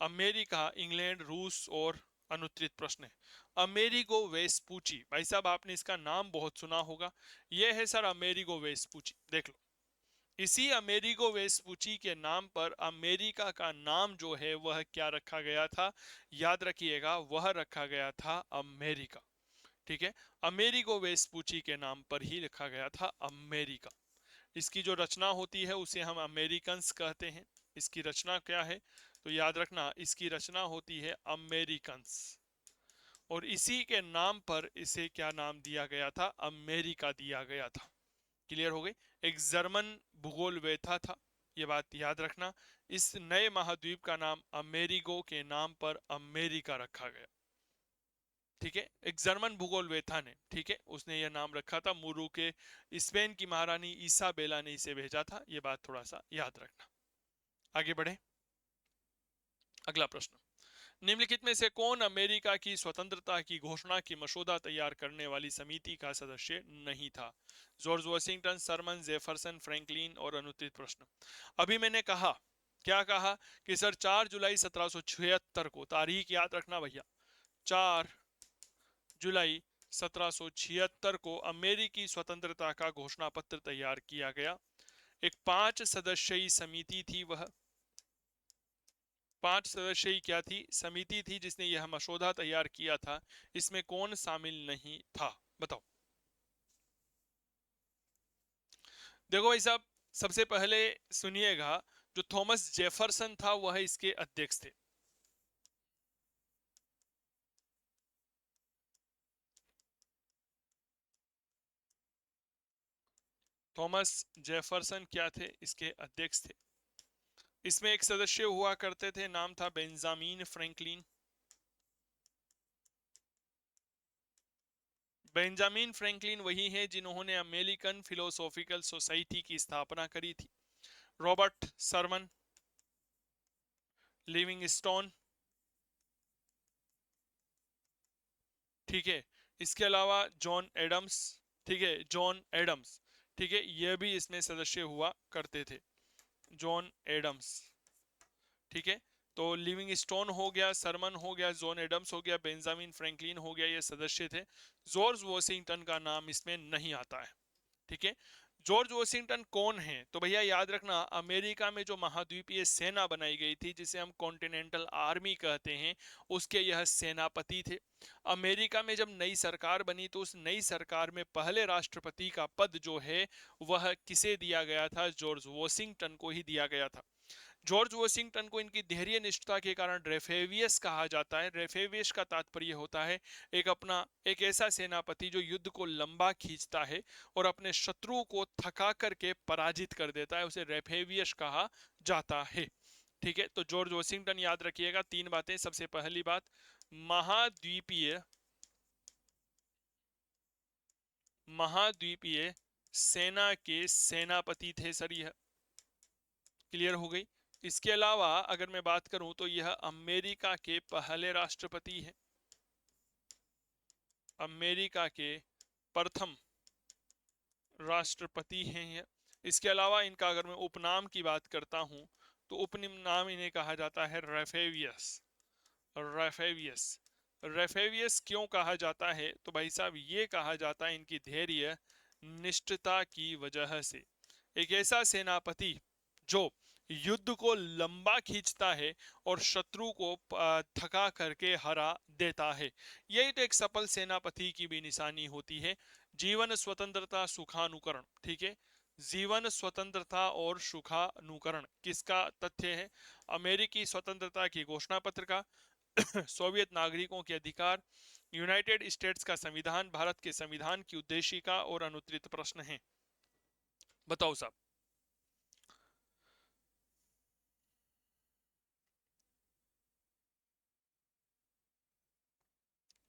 अमेरिका, इंग्लैंड, रूस और अनुत्तरित प्रश्न है। अमेरिगो वेस्पूची, भाई साहब आपने इसका नाम बहुत सुना होगा। यह है सर अमेरिगो वेस्पूची। देख लो, इसी अमेरिगो वेस्पूची के नाम पर अमेरिका का नाम जो है वह क्या रखा गया था, याद रखिएगा, वह रखा गया था अमेरिका। ठीक है, अमेरिगो वेस्पूची के नाम पर ही लिखा गया था अमेरिका। इसकी जो रचना होती है उसे हम अमेरिकन्स कहते हैं। इसकी रचना क्या है, तो याद रखना इसकी रचना होती है अमेरिकन्स। और इसी के नाम पर इसे क्या नाम दिया गया था, अमेरिका दिया गया था। क्लियर हो गई। एक जर्मन भूगोलवेत्ता था, ये बात याद रखना। इस नए महाद्वीप का नाम अमेरिगो के नाम पर अमेरिका रखा गया। ठीक है, एक जर्मन भूगोलवेत्ता ने, ठीक है, उसने यह नाम रखा था। मुरू के स्पेन की महारानी इसाबेला ने इसे भेजा था। यह बात थोड़ा सा याद रखना। आगे बढ़े, अगला प्रश्न। निम्नलिखित में से कौन अमेरिका की स्वतंत्रता की घोषणा की मसौदा तैयार करने वाली समिति का सदस्य नहीं था। George Washington, Sherman, Jefferson, Franklin और अनुत्तरित प्रश्न। अभी मैंने कहा, क्या कहा कि सर 4 जुलाई 1776 को, तारीख याद रखना भैया, 4 जुलाई 1776 को अमेरिकी स्वतंत्रता का घोषणा पत्र तैयार किया गया। एक 5 सदस्यीय समिति थी, वह 5 सदस्यीय क्या थी, समिति थी जिसने यह मसौदा तैयार किया था, इसमें कौन शामिल नहीं था, बताओ। देखो भाई साहब, सबसे पहले सुनिएगा, जो थॉमस जेफरसन था वह इसके अध्यक्ष थे। थॉमस जेफरसन क्या थे, इसके अध्यक्ष थे। इसमें एक सदस्य हुआ करते थे, नाम था बेंजामिन फ्रैंकलिन। बेंजामिन फ्रैंकलिन वही है जिन्होंने अमेरिकन फिलोसॉफिकल सोसाइटी की स्थापना करी थी। रॉबर्ट सरमन, लिविंगस्टोन, ठीक है, इसके अलावा जॉन एडम्स, ठीक है, जॉन एडम्स, ठीक है, यह भी इसमें सदस्य हुआ करते थे, जॉन एडम्स, ठीक है। तो लिविंग स्टोन हो गया, सरमन हो गया, जॉन एडम्स हो गया, बेंजामिन फ्रैंकलिन हो गया, ये सदस्य थे। जॉर्ज वॉशिंगटन का नाम इसमें नहीं आता है, ठीक है। जॉर्ज वॉशिंगटन कौन है, तो भैया याद रखना, अमेरिका में जो महाद्वीपीय सेना बनाई गई थी जिसे हम कॉन्टिनेंटल आर्मी कहते हैं, उसके यह सेनापति थे। अमेरिका में जब नई सरकार बनी तो उस नई सरकार में पहले राष्ट्रपति का पद जो है वह किसे दिया गया था, जॉर्ज वॉशिंगटन को ही दिया गया था। जॉर्ज वॉशिंगटन को इनकी धैर्य निष्ठा के कारण रेफेवियस कहा जाता है। रेफेवियस का तात्पर्य होता है एक ऐसा सेनापति जो युद्ध को लंबा खींचता है और अपने शत्रु को थका करके पराजित कर देता है, उसे रेफेवियस कहा जाता है, ठीक है। तो जॉर्ज वॉशिंगटन याद रखिएगा। तीन बातें, सबसे पहली बात, महाद्वीपीय महाद्वीपीय सेना के सेनापति थे सर, यह क्लियर हो गई। इसके अलावा अगर मैं बात करूं तो यह अमेरिका के पहले राष्ट्रपति हैं, अमेरिका के प्रथम राष्ट्रपति हैं यह। इसके अलावा इनका अगर मैं उपनाम की बात करता हूं तो उपनाम इन्हें कहा जाता है रेफेवियस। रेफेवियस, रेफेवियस क्यों कहा जाता है, तो भाई साहब ये कहा जाता है इनकी धैर्य निष्ठता की वजह से। एक ऐसा सेनापति जो युद्ध को लंबा खींचता है और शत्रु को थका करके हरा देता है, यही तो एक सफल सेनापति की भी निशानी होती है। जीवन, स्वतंत्रता, सुखानुकरण, ठीक है। जीवन, स्वतंत्रता और सुखानुकरण किसका तथ्य है, अमेरिकी स्वतंत्रता की घोषणा पत्र का, सोवियत नागरिकों के अधिकार, यूनाइटेड स्टेट्स का संविधान, भारत के संविधान की उद्देशिका और अनुत्तरित प्रश्न है, बताओ साहब।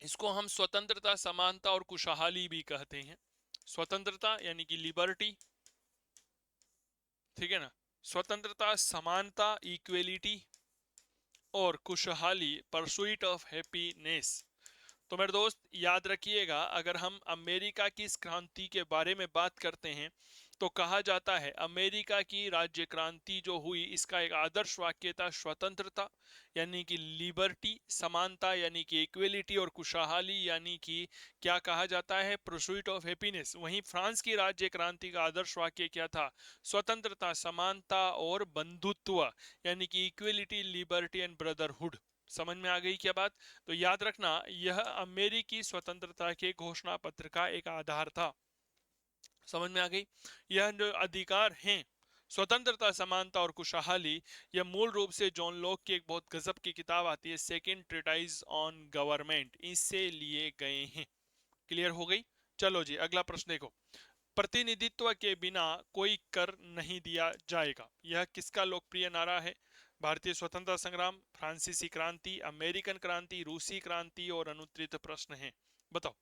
इसको हम स्वतंत्रता, समानता और खुशहाली भी कहते हैं। स्वतंत्रता यानी कि लिबर्टी, ठीक है ना, स्वतंत्रता, समानता, इक्वेलिटी, और खुशहाली, परसुइट ऑफ हैप्पीनेस। तो मेरे दोस्त याद रखिएगा, अगर हम अमेरिका की इस क्रांति के बारे में बात करते हैं तो कहा जाता है अमेरिका की राज्य क्रांति जो हुई इसका एक आदर्श वाक्य था स्वतंत्रता यानी कि लिबर्टी, समानता यानी कि इक्वेलिटी, और खुशहाली यानी कि क्या कहा जाता है, प्रोस्यूट ऑफ हैप्पीनेस। वहीं फ्रांस की राज्य क्रांति का आदर्श वाक्य क्या था, स्वतंत्रता, समानता और बंधुत्व यानी कि इक्वेलिटी, लिबर्टी एंड ब्रदरहुड। समझ में आ गई क्या बात। तो याद रखना यह अमेरिकी स्वतंत्रता के घोषणा पत्र का एक आधार था। समझ में आ गई। यह जो अधिकार हैं, स्वतंत्रता, समानता और खुशहाली, यह मूल रूप से जॉन लॉक की एक बहुत गजब की किताब आती है, सेकेंड ट्रीटाइज ऑन गवर्नमेंट, इससे लिए गए हैं। क्लियर हो गई। चलो जी अगला प्रश्न देखो। प्रतिनिधित्व के बिना कोई कर नहीं दिया जाएगा, यह किसका लोकप्रिय नारा है, भारतीय स्वतंत्रता संग्राम, फ्रांसीसी क्रांति, अमेरिकन क्रांति, रूसी क्रांति और अनुत्तरित प्रश्न है, बताओ।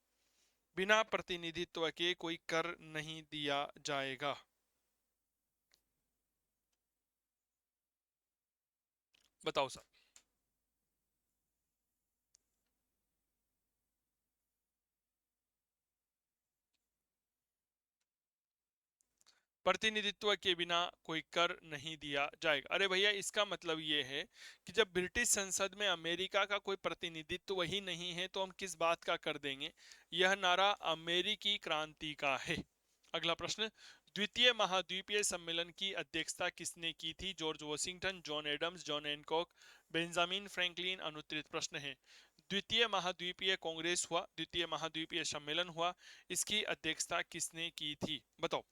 बिना प्रतिनिधित्व के कोई कर नहीं दिया जाएगा, बताओ सर। प्रतिनिधित्व के बिना कोई कर नहीं दिया जाएगा, अरे भैया इसका मतलब ये है कि जब ब्रिटिश संसद में अमेरिका का कोई प्रतिनिधित्व ही नहीं है तो हम किस बात का कर देंगे। यह नारा अमेरिकी क्रांति का है। अगला प्रश्न, द्वितीय महाद्वीपीय सम्मेलन की अध्यक्षता किसने की थी, George Washington, John Adams, John Hancock, Benjamin Franklin अनुत्तरित प्रश्न है। द्वितीय महाद्वीपीय कांग्रेस हुआ, द्वितीय महाद्वीपीय सम्मेलन हुआ, इसकी अध्यक्षता किसने की थी, बताओ।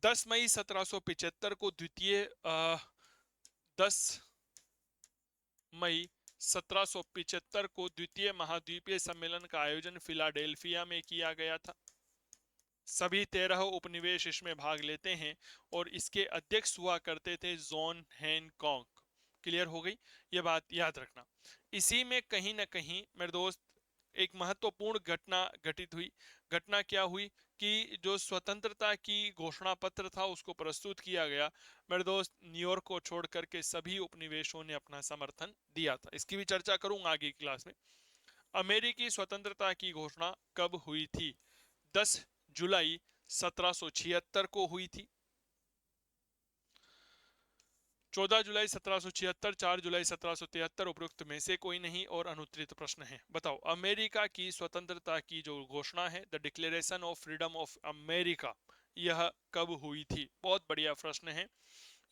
दस मई 1775 को द्वितीय 10 मई 1775 को द्वितीय महाद्वीपीय सम्मेलन का आयोजन फिलाडेल्फिया में किया गया था। सभी 13 उपनिवेश इसमें भाग लेते हैं और इसके अध्यक्ष हुआ करते थे जॉन हैनकॉक। क्लियर हो गई ये बात, याद रखना। इसी में कहीं ना कहीं मेरे दोस्त एक महत्वपूर्ण घटना घटित हुई। घटना क्या हुई कि जो स्वतंत्रता की घोषणा पत्र था उसको प्रस्तुत किया गया। मेरे दोस्त न्यूयॉर्क को छोड़ करके सभी उपनिवेशों ने अपना समर्थन दिया था। इसकी भी चर्चा करूंगा आगे की क्लास में। अमेरिकी स्वतंत्रता की घोषणा कब हुई थी? 10 जुलाई 1776 को हुई थी। 14 जुलाई 1776, 4 जुलाई 1773, उपरोक्त में से कोई नहीं और अनुत्तरित प्रश्न है। बताओ, अमेरिका की स्वतंत्रता की जो घोषणा है, the declaration of freedom of America, यह कब हुई थी? बहुत बढ़िया प्रश्न है।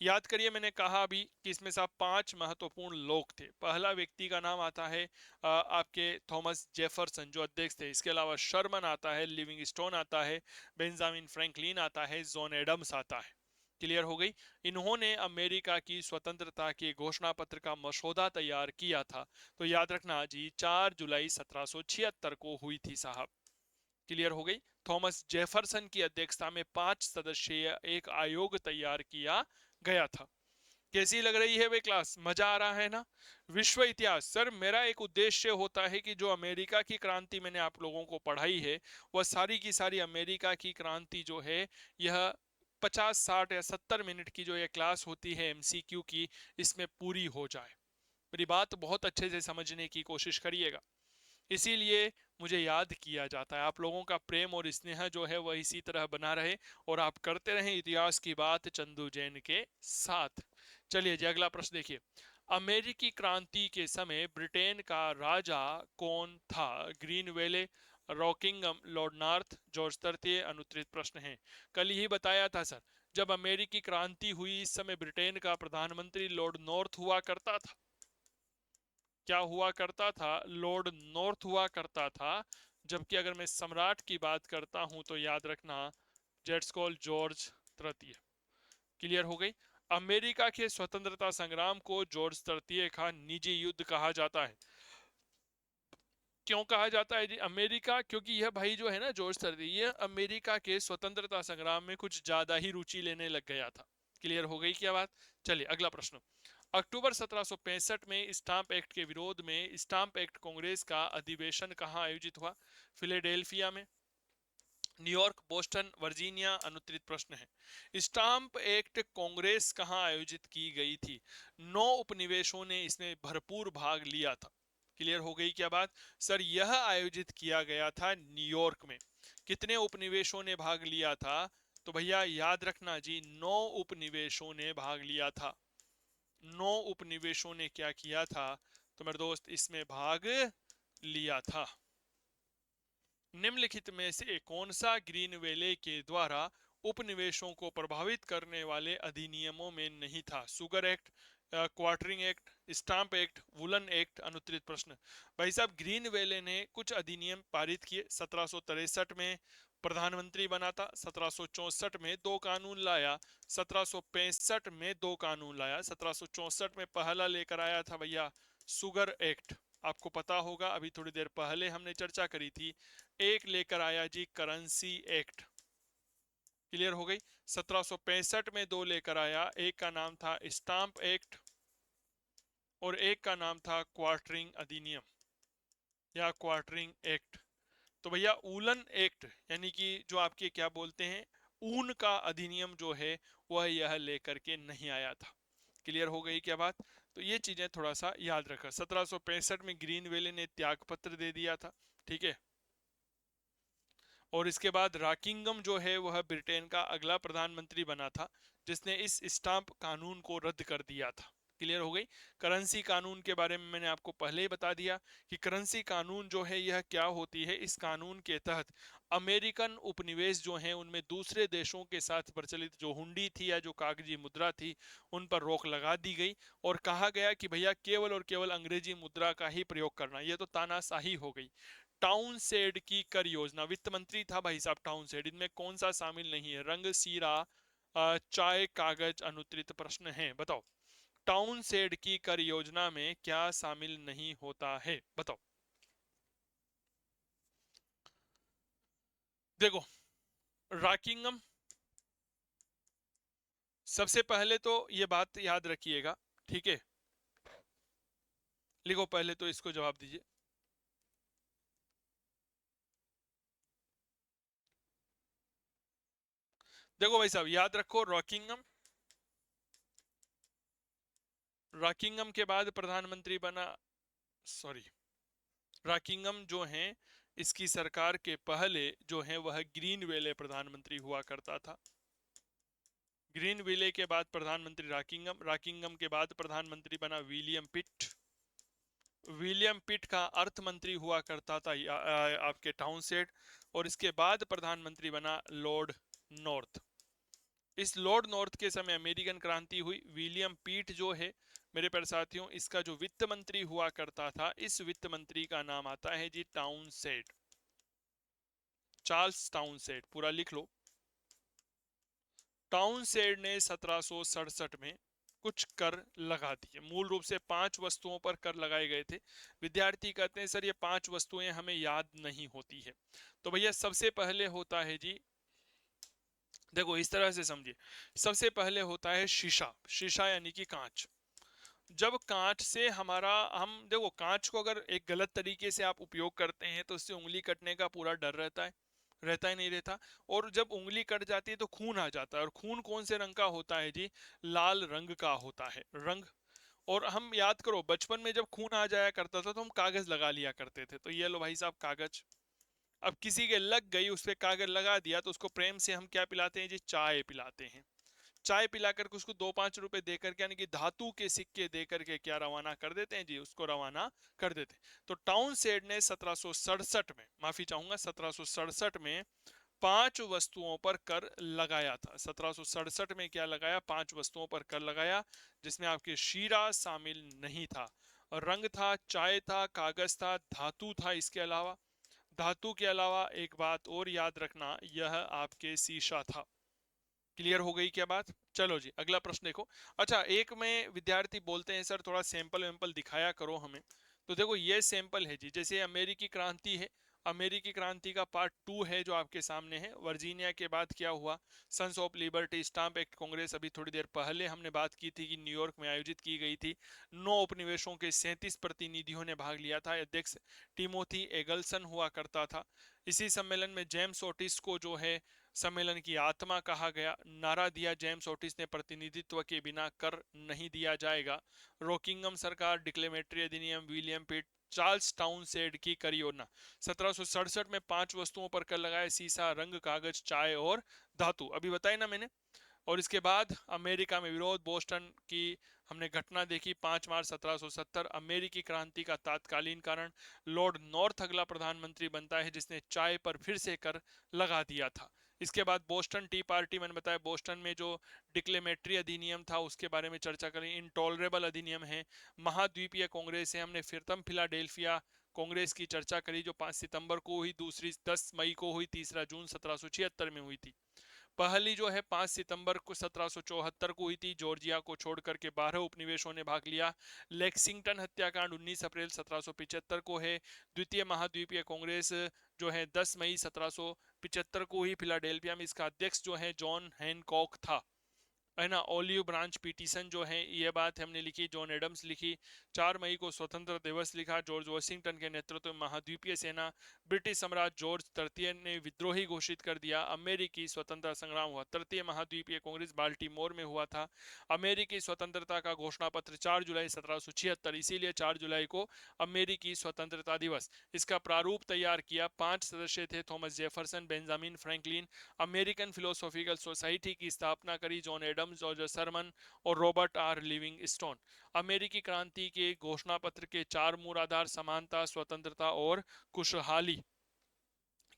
याद करिए, मैंने कहा अभी कि इसमें से 5 महत्वपूर्ण लोग थे। पहला व्यक्ति का नाम आता है आपके थॉमस जेफरसन जो अध्यक्ष थे। इसके अलावा शर्मन आता है, लिविंगस्टोन आता है, बेंजामिन फ्रैंकलिन आता है, जॉन एडम्स आता है। क्लियर हो गई। इन्होंने अमेरिका की स्वतंत्रता के घोषणा पत्र का मसौदा तैयार किया था। तो याद रखना जी, 4 जुलाई 1776 को हुई थी साहब। क्लियर हो गई। थॉमस जेफरसन की अध्यक्षता में 5 सदस्यीय एक आयोग तैयार किया गया था। कैसी लग रही है वे क्लास? मजा आ रहा है ना? विश्व इतिहास सर, मेरा एक उद्देश्य होता है कि जो अमेरिका की क्रांति मैंने आप लोगों को पढ़ाई है वह सारी की सारी अमेरिका की क्रांति जो है, यह 50 60 या 70 मिनट की जो ये क्लास होती है एमसीक्यू की, इसमें पूरी हो जाए। मेरी बात बहुत अच्छे से समझने की कोशिश करिएगा। इसीलिए मुझे याद किया जाता है। आप लोगों का प्रेम और स्नेह जो है वह इसी तरह बना रहे और आप करते रहें इतिहास की बात चंदू जैन के साथ। चलिए जी, अगला प्रश्न देखिए। अमेरिकी क्रांति के समय ब्रिटेन का राजा कौन था? ग्रीनवेले, रॉकिंगम, लॉर्ड नॉर्थ, जॉर्ज तृतीय, अनुत्तरित प्रश्न है। कल ही बताया था सर, जब अमेरिकी क्रांति हुई इस समय ब्रिटेन का प्रधानमंत्री लॉर्ड नॉर्थ हुआ करता था। क्या हुआ करता था? लॉर्ड नॉर्थ हुआ करता था। जबकि अगर मैं सम्राट की बात करता हूं तो याद रखना, जेट्स कॉल जॉर्ज तृतीय। क्लियर हो गई। अमेरिका के स्वतंत्रता संग्राम को जॉर्ज तृतीय का निजी युद्ध कहा जाता है। क्यों कहा जाता है जी अमेरिका? क्योंकि यह भाई जो है ना जॉर्ज तृतीय, यह अमेरिका के स्वतंत्रता संग्राम में कुछ ज्यादा ही रुचि लेने लग गया था। क्लियर हो गई क्या बात? चलिए अगला प्रश्न। अक्टूबर 1765 में स्टाम्प एक्ट के विरोध में स्टाम्प एक्ट कांग्रेस का अधिवेशन कहां आयोजित हुआ? फिलाडेल्फिया में, न्यूयॉर्क, बोस्टन, वर्जीनिया, अनुत्तरित प्रश्न है। स्टाम्प एक्ट कांग्रेस कहां आयोजित की गई थी? 9 उपनिवेशों ने इसमें भरपूर भाग लिया था। क्लियर हो गई क्या बात? सर, यह आयोजित किया गया था न्यूयॉर्क में। कितने उपनिवेशों ने भाग लिया था? तो भैया याद रखना जी, 9 उपनिवेशों ने भाग लिया था। 9 उपनिवेशों ने क्या किया था तो मेरे दोस्त, इसमें भाग लिया था। निम्नलिखित में से कौन सा ग्रीनवेले के द्वारा उपनिवेशों को प्रभावित करने वाले अधिनियमों में नहीं था? Sugar Act, Quartering Act, Stamp Act, Woollen Act, अनुत्तरित प्रश्न। भाई साहब, ग्रीनवेले ने कुछ अधिनियम पारित किए। 1763 में प्रधानमंत्री बना था। 1764 में 2 कानून लाया। 1765 में 2 कानून लाया। 1764 में पहला लेकर आया था भैया सुगर एक्ट। आपको पता होगा, अभी थोड़ी देर पहले हमने चर्चा करी थी। एक लेकर आया जी करेंसी एक्ट। क्लियर हो गई। 1765 में 2 लेकर आया। एक का नाम था स्टाम्प एक्ट और एक का नाम था क्वार्टरिंग अधिनियम या क्वार्टरिंग एक्ट। तो भैया ऊलन एक्ट, यानी कि जो आपके क्या बोलते हैं ऊन का अधिनियम जो है, वह यह लेकर के नहीं आया था। क्लियर हो गई क्या बात? तो ये चीजें थोड़ा सा याद रखा। 1765 में ग्रीनवेले ने त्याग पत्र दे दिया था। ठीक है। और इसके बाद रॉकिंगम जो है वह ब्रिटेन का अगला प्रधानमंत्री बना था, जिसने इस स्टाम्प कानून को रद्द कर दिया था। क्लियर हो गई। करेंसी कानून के बारे में मैंने आपको पहले ही बता दिया कि करेंसी कानून जो है यह क्या होती है। इस कानून के तहत अमेरिकन उपनिवेश जो हैं उनमें दूसरे देशों के साथ प्रचलित जो हुंडी थी या जो कागजी मुद्रा थी उन पर रोक लगा दी गई और कहा गया कि भैया केवल और केवल अंग्रेजी मुद्रा का ही प्रयोग करना। यह तो तानाशाही हो गई। टाउनशेंड की कर योजना, वित्त मंत्री था भाई साहब टाउनशेंड, इनमें कौन सा शामिल नहीं है? रंग, सीरा, चाय, कागज, अनुत्तरित प्रश्न है, बताओ टाउनशेंड की कर योजना में क्या शामिल नहीं होता है, बताओ। देखो, रॉकिंगम, सबसे पहले तो ये बात याद रखिएगा, ठीक है? लिखो, पहले तो इसको जवाब दीजिए। देखो भाई साहब, याद रखो, रॉकिंगम, रॉकिंगम के बाद प्रधानमंत्री बना, सॉरी, रॉकिंगम जो है इसकी सरकार के पहले जो है वह ग्रीनवेले प्रधानमंत्री हुआ करता था। ग्रीनवेले के बाद प्रधानमंत्री रॉकिंगम, रॉकिंगम के बाद प्रधानमंत्री बना विलियम पिट। विलियम पिट का अर्थ मंत्री हुआ करता था आपके टाउनशेंड, और इसके बाद प्रधानमंत्री बना लॉर्ड नॉर्थ। इस लॉर्ड नॉर्थ के समय अमेरिकन क्रांति हुई। विलियम पीट जो है मेरे प्यारे साथियों, इसका जो वित्त मंत्री हुआ करता था, इस वित्त मंत्री का नाम आता है जी टाउनशेंड, चार्ल्स टाउनशेंड, पूरा लिख लो। टाउनशेंड ने 1767 में कुछ कर लगा दिए। मूल रूप से 5 वस्तुओं पर कर लगाए गए थे। विद्यार्थी कहते हैं सर ये 5 वस्तुएं हमें याद नहीं होती है, तो भैया सबसे पहले होता है जी, देखो इस तरह से समझिए, सबसे पहले होता है शीशा। शीशा यानी कि कांच। जब कांच से हमारा, हम देखो कांच को अगर एक गलत तरीके से आप उपयोग करते हैं तो उससे उंगली कटने का पूरा डर रहता है, रहता ही नहीं रहता। और जब उंगली कट जाती है तो खून आ जाता है, और खून कौन से रंग का होता है जी? लाल रंग का होता है, रंग। और हम याद करो बचपन में जब खून आ जाया करता था तो हम कागज लगा लिया करते थे, तो ये लो भाई साहब कागज। अब किसी के लग गई, उस पर कागज लगा दिया, तो उसको प्रेम से हम क्या पिलाते हैं जी? चाय पिलाते हैं। चाय पिला करके उसको 2-5 रुपए दे करके, यानी कि धातु के सिक्के दे करके क्या रवाना कर देते हैं जी? उसको रवाना कर देते हैं। तो टाउनशेंड ने 1767 में, माफी चाहूंगा 1767 में 5 वस्तुओं पर कर लगाया था। 1767 में क्या लगाया? 5 वस्तुओं पर कर लगाया, जिसमें आपके शीरा शामिल नहीं था। रंग था, चाय था, कागज था, धातु था। इसके अलावा, धातु के अलावा एक बात और याद रखना, यह आपके शीशा था। क्लियर हो गई क्या बात? चलो जी अगला प्रश्न देखो। अच्छा, एक में विद्यार्थी बोलते हैं सर थोड़ा सैंपल वैम्पल दिखाया करो हमें। तो देखो ये सैंपल है जी, जैसे अमेरिकी क्रांति है, अमेरिकी क्रांति का पार्ट 2 है जो आपके सामने है। वर्जीनिया के बाद क्या हुआ? Sons of Liberty Stamp Act Congress, अभी थोड़ी देर पहले हमने बात की थी कि न्यूयॉर्क में आयोजित की गई थी। 9 उपनिवेशों के 37 प्रतिनिधियों ने भाग लिया था। अध्यक्ष टिमोथी एगल्सन हुआ करता था। इसी सम्मेलन में जेम्स ओटिस को जो है सम्मेलन की आत्मा कहा गया। नारा दिया जेम्स ओटिस ने, प्रतिनिधित्व के बिना कर नहीं दिया जाएगा। रोकिंगम सरकार, डिक्लेमेटरी अधिनियम, विलियम पिट, चार्ल्स टाउनशेंड की कर योजना। 1767 में 5 वस्तुओं पर कर लगाए, सीसा, रंग, कागज, चाय और धातु, अभी बताए ना मैंने। और इसके बाद अमेरिका में विरोध, बोस्टन की हमने घटना देखी 5 मार्च 1770। अमेरिकी क्रांति का तात्कालीन कारण, लॉर्ड नॉर्थ अगला प्रधानमंत्री बनता है जिसने चाय पर फिर से कर लगा दिया था। इसके बाद बोस्टन टी पार्टी, मैंने बताया बोस्टन में जो डिक्लेमेटरी अधिनियम था उसके बारे में चर्चा करें। इंटॉलरेबल अधिनियम है। महाद्वीपीय कांग्रेस है, हमने फिरतम फिलाडेल्फिया कांग्रेस की चर्चा करी जो 5 सितंबर को हुई, दूसरी 10 मई को हुई, तीसरा जून 1776 में हुई थी। पहली जो है 5 सितंबर को 1774 को हुई थी, जॉर्जिया को छोड़ करके 12 उपनिवेशों ने भाग लिया। लेक्सिंगटन हत्याकांड 19 अप्रैल 1775 को है। द्वितीय महाद्वीपीय कांग्रेस जो है 10 मई 1775 को हुई। फिलाडेल्फिया में इसका अध्यक्ष जो है जॉन हैनकॉक था, है ना। ओलिव ब्रांच पिटीशन जो है ये बात हमने लिखी, जॉन एडम्स लिखी। 4 मई को स्वतंत्र दिवस लिखा, जॉर्ज वॉशिंगटन के नेतृत्व में महाद्वीपीय सेना। ब्रिटिश सम्राट जॉर्ज तृतीय ने विद्रोही घोषित कर दिया। अमेरिकी स्वतंत्रता संग्राम हुआ। तृतीय महाद्वीपीय कांग्रेस बाल्टीमोर में हुआ था। अमेरिकी स्वतंत्रता का घोषणा पत्र 4 जुलाई 1776, इसीलिए 4 जुलाई को अमेरिकी स्वतंत्रता दिवस। इसका प्रारूप तैयार किया 5 सदस्य थे, Thomas Jefferson, Benjamin Franklin. American Philosophical Society की स्थापना करी, John Adams Adams, George Sherman और रॉबर्ट आर लिविंगस्टोन। अमेरिकी क्रांति के घोषणा पत्र के 4 मूल आधार समानता, स्वतंत्रता और खुशहाली।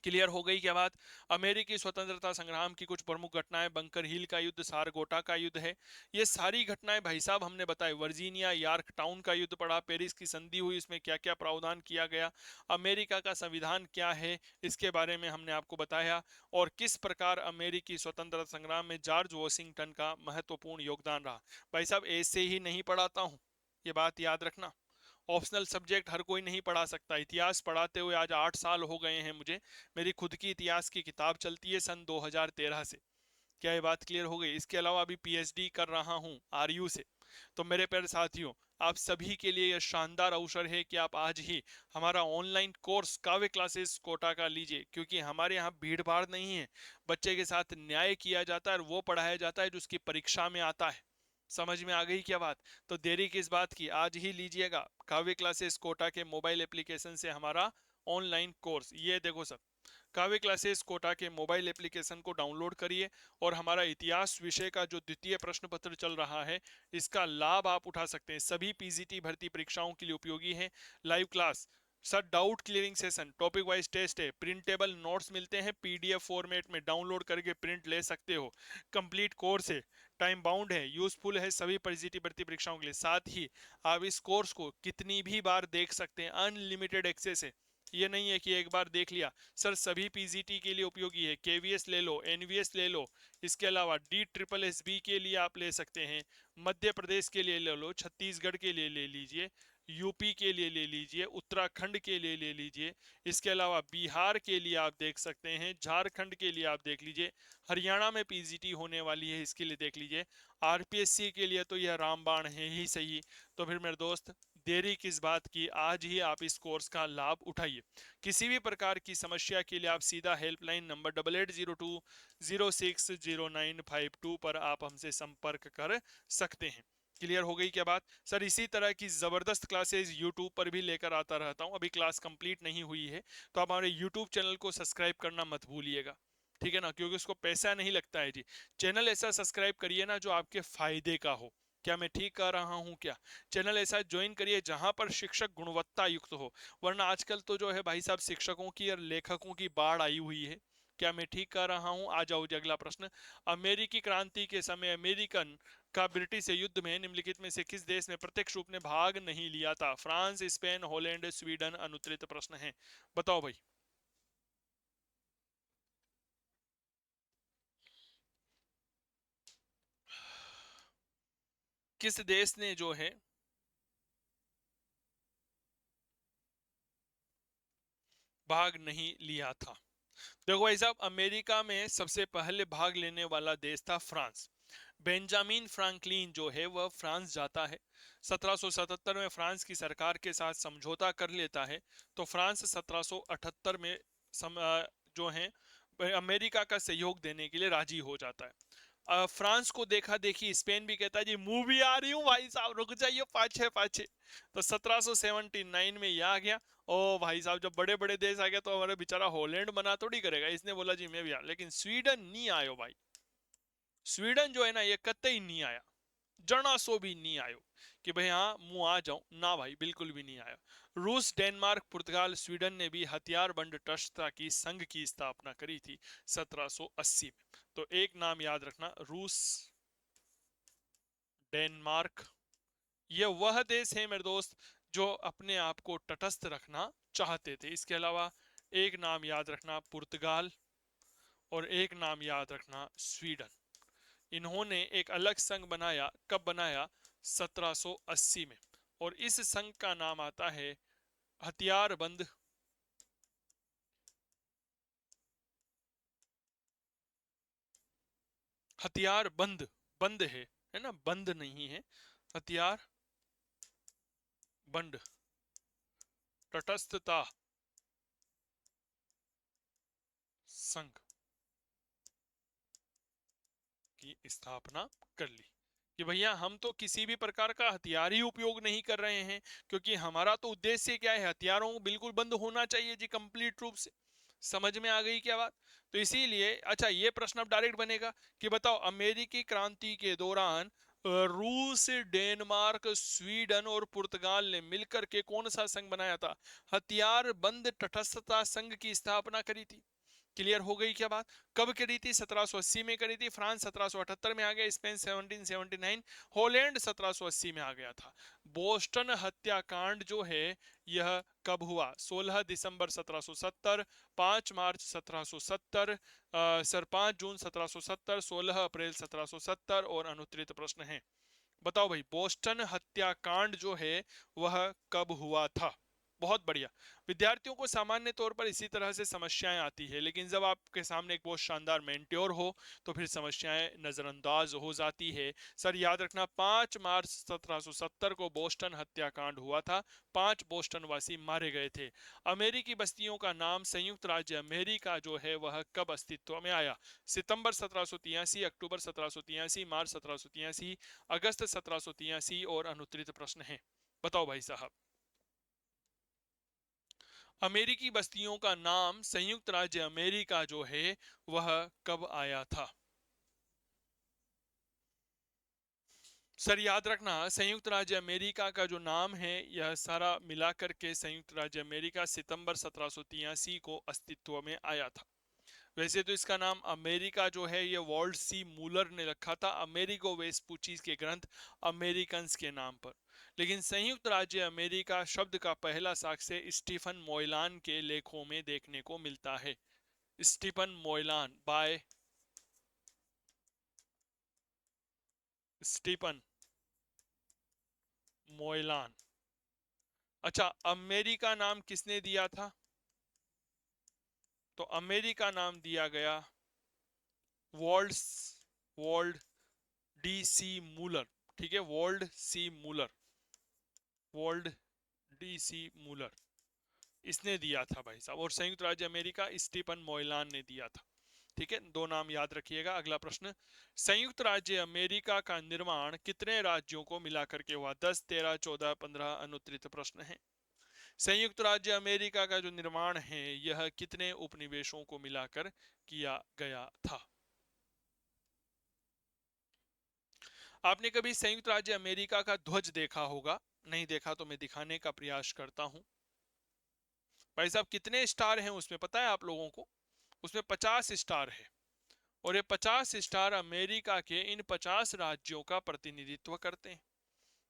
क्लियर हो गई क्या बात? अमेरिकी स्वतंत्रता संग्राम की कुछ प्रमुख घटनाएं, बंकर हिल का युद्ध, सारगोटा का युद्ध है। ये सारी घटनाएं भाई साहब हमने बताई। वर्जीनिया यॉर्क टाउन का युद्ध पड़ा, पेरिस की संधि हुई, इसमें क्या क्या प्रावधान किया गया, अमेरिका का संविधान क्या है इसके बारे में हमने आपको बताया, और किस प्रकार अमेरिकी स्वतंत्रता संग्राम में जॉर्ज वॉशिंगटन का महत्वपूर्ण योगदान रहा। भाई साहब ऐसे ही नहीं पढ़ाता हूं, ये बात याद रखना। ऑप्शनल सब्जेक्ट हर कोई नहीं पढ़ा सकता। इतिहास पढ़ाते हुए आज 8 साल हो गए हैं मुझे। मेरी खुद की इतिहास की किताब चलती है सन 2013 से। क्या ये बात क्लियर हो गई? इसके अलावा अभी पीएचडी कर रहा हूं आरयू से। तो मेरे प्यारे साथियों, आप सभी के लिए यह शानदार अवसर है कि आप आज ही हमारा ऑनलाइन कोर्स काव्य क्लासेस कोटा का लीजिए, क्योंकि हमारे यहाँ भीड़ भाड़ नहीं है। बच्चे के साथ न्याय किया जाता है और वो पढ़ाया जाता है जो उसकी परीक्षा में आता है। समझ में आ गई क्या बात? तो देरी किस बात की, आज ही लीजिएगा काव्य क्लासेस कोटा के मोबाइल एप्लीकेशन से हमारा ऑनलाइन कोर्स। ये देखो सब, काव्य क्लासेस कोटा के मोबाइल एप्लीकेशन को डाउनलोड करिए और हमारा इतिहास विषय का जो द्वितीय प्रश्न पत्र चल रहा है इसका लाभ आप उठा सकते हैं। सभी पीजीटी भर्ती परीक्षाओं के लिए उपयोगी है। Live class, sir doubt clearing session, topic wise test है, प्रिंटेबल नोट्स मिलते हैं पीडीएफ फॉर्मेट में, डाउनलोड करके प्रिंट ले सकते हो। कंप्लीट कोर्स है, टाइम बाउंड है, यूजफुल है सभी पीजीटी भर्ती परीक्षाओं के लिए। साथ ही आप इस कोर्स को कितनी भी बार देख सकते हैं, अनलिमिटेड एक्सेस है। ये नहीं है कि एक बार देख लिया। सर सभी पीजीटी के लिए उपयोगी है, केवीएस ले लो, एनवीएस ले लो, इसके अलावा डी ट्रिपल एस बी के लिए आप ले सकते हैं, मध्य प्रदेश के लिए ले लो, छत्तीसगढ़ के लिए ले लीजिए, यूपी के लिए ले लीजिए, उत्तराखंड के लिए ले लीजिए, इसके अलावा बिहार के लिए आप देख सकते हैं, झारखंड के लिए आप देख लीजिए, हरियाणा में पीजीटी होने वाली है इसके लिए देख लीजिए, आरपीएससी के लिए तो यह रामबाण है ही सही। तो फिर मेरे दोस्त देरी किस बात की, आज ही आप इस कोर्स का लाभ उठाइए। किसी भी प्रकार की समस्या के लिए आप सीधा हेल्पलाइन नंबर 8802060952 पर आप हमसे संपर्क कर सकते हैं। क्लियर हो गई क्या बात? सर इसी तरह की जबरदस्त क्लासेस यूट्यूब पर भी लेकर आता रहता हूं। अभी क्लास कंप्लीट नहीं हुई है तो आप हमारे यूट्यूब चैनल को सब्सक्राइब करना मत भूलिएगा, ठीक है ना, क्योंकि उसको पैसा नहीं लगता है जी। चैनल ऐसा सब्सक्राइब करिए ना जो आपके फायदे का हो। क्या मैं ठीक कर रहा हूं क्या? चैनल ऐसा ज्वाइन करिए जहां पर शिक्षक गुणवत्ता युक्त हो, वरना आजकल तो जो है भाई साहब शिक्षकों की और लेखकों की बाढ़ आई हुई है। क्या मैं ठीक कर रहा हूं? आ जाओ जी अगला प्रश्न। अमेरिकी क्रांति के समय अमेरिकन का ब्रिटिश से युद्ध में निम्नलिखित में से किस देश ने प्रत्यक्ष रूप में भाग नहीं लिया था? France, Spain, Holland, Sweden. अनुत्तरित प्रश्न है, बताओ भाई। किस देश ने जो है भाग नहीं लिया था? देखो भाई साहब, अमेरिका में सबसे पहले भाग लेने वाला देश था फ्रांस। बेंजामिन फ्रैंकलिन जो है वह फ्रांस जाता है। 1777 में फ्रांस की सरकार के साथ समझौता कर लेता है, तो फ्रांस 1778 में जो है अमेरिका का सहयोग देने के लिए राजी हो जाता है। फ्रांस को देखा देखी स्पेन भी कहता है जी मूवी आ रही हूँ भाई साहब, रुक जाइए पाछे पाछे। तो 1779 में ये आ गया। ओ भाई साहब, जब बड़े बड़े देश आ गया तो हमारा बेचारा हॉलैंड मना थोड़ी करेगा, इसने बोला जी मैं भी आ, लेकिन स्वीडन नहीं आयो भाई। स्वीडन जो है ना ये कतई नहीं आया, जना सो भी नहीं आयो कि भाई हाँ मुंह आ जाऊं ना, भाई बिल्कुल भी नहीं आया। रूस, डेनमार्क, पुर्तगाल, स्वीडन ने भी हथियार बंद तटस्थता की संघ की स्थापना करी थी 1780 में। तो एक नाम याद रखना, रूस, डेनमार्क, ये वह देश है मेरे दोस्त जो अपने आप को तटस्थ रखना चाहते थे। इसके अलावा एक नाम याद रखना पुर्तगाल, और एक नाम याद रखना स्वीडन। इन्होंने एक अलग संघ बनाया, कब बनाया? 1780 में, और इस संघ का नाम आता है हथियारबंद हथियार बंद, बंद है ना, बंद नहीं है, हथियार बंद तटस्थता संघ की स्थापना कर ली कि भैया हम तो किसी भी प्रकार का हथियार ही उपयोग नहीं कर रहे हैं, क्योंकि हमारा तो उद्देश्य क्या है, हथियारों बिल्कुल बंद होना चाहिए जी कंप्लीट रूप से। समझ में आ गई क्या बात? तो इसीलिए अच्छा ये प्रश्न अब डायरेक्ट बनेगा कि बताओ अमेरिकी क्रांति के दौरान रूस, डेनमार्क, स्वीडन और पुर्तगाल ने मिलकर के कौन सा संघ बनाया था? हथियार बंद तटस्थता संघ की स्थापना करी थी। क्लियर हो गई क्या बात? कब करी थी? 1780 में करी थी। फ्रांस 1778 में आ गया, स्पेन 1779, हॉलैंड 1780 में आ गया था। बोस्टन हत्याकांड जो है यह कब हुआ? 16 दिसंबर 1770, 5 मार्च 1770, सर 5 जून 1770, 16 अप्रैल 1770 और अनुत्तरित प्रश्न है। बताओ भाई बोस्टन हत्याकांड जो है वह कब हुआ था? बहुत बढ़िया। विद्यार्थियों को सामान्य तौर पर इसी तरह से समस्याएं आती है, लेकिन जब आपके सामने एक बहुत शानदार मेंट्योर हो तो फिर समस्याएं नजरअंदाज हो जाती है। सर याद रखना 5 मार्च 1770 को बोस्टन हत्याकांड हुआ था। 5 बोस्टन वासी मारे गए थे। अमेरिकी बस्तियों का नाम संयुक्त राज्य अमेरिका जो है वह कब अस्तित्व में आया? सितंबर 1783, अक्टूबर 1783, मार्च 1783, अगस्त 1783 और अनुत्तरित प्रश्न है। बताओ भाई साहब। अमेरिकी बस्तियों का नाम संयुक्त राज्य अमेरिका जो है वह कब आया था? सर याद रखना संयुक्त राज्य अमेरिका का जो नाम है यह सारा मिलाकर के संयुक्त राज्य अमेरिका सितंबर 1783 को अस्तित्व में आया था। वैसे तो इसका नाम अमेरिका जो है ये वॉल्ट सी मूलर ने रखा था अमेरिगो वेस्पुची के ग्रंथ अमेरिकन्स के नाम पर, लेकिन संयुक्त राज्य अमेरिका शब्द का पहला साक्ष्य स्टीफन मोयलान के लेखों में देखने को मिलता है। Stephen Moylan by Stephen Moylan. अच्छा अमेरिका नाम किसने दिया था? तो अमेरिका नाम दिया गया Wald Waldseemuller. ठीक है, Waldseemuller, Waldseemuller इसने दिया था भाई साहब। और संयुक्त राज्य अमेरिका स्टीफन मोयलान ने दिया था। ठीक है, दो नाम याद रखिएगा। अगला प्रश्न, संयुक्त राज्य अमेरिका का निर्माण कितने राज्यों को मिलाकर के हुआ? 10, 13, 14, 15 अनुत्तरित प्रश्न है। संयुक्त राज्य अमेरिका का जो निर्माण है यह कितने उपनिवेशों को मिलाकर किया गया था? आपने कभी संयुक्त राज्य अमेरिका का ध्वज देखा होगा, नहीं देखा तो मैं दिखाने का प्रयास करता हूं। भाई साहब कितने स्टार हैं उसमें पता है आप लोगों को? उसमें 50 स्टार है। और ये 50 स्टार अमेरिका के इन 50 राज्यों का प्रतिनिधित्व करते हैं।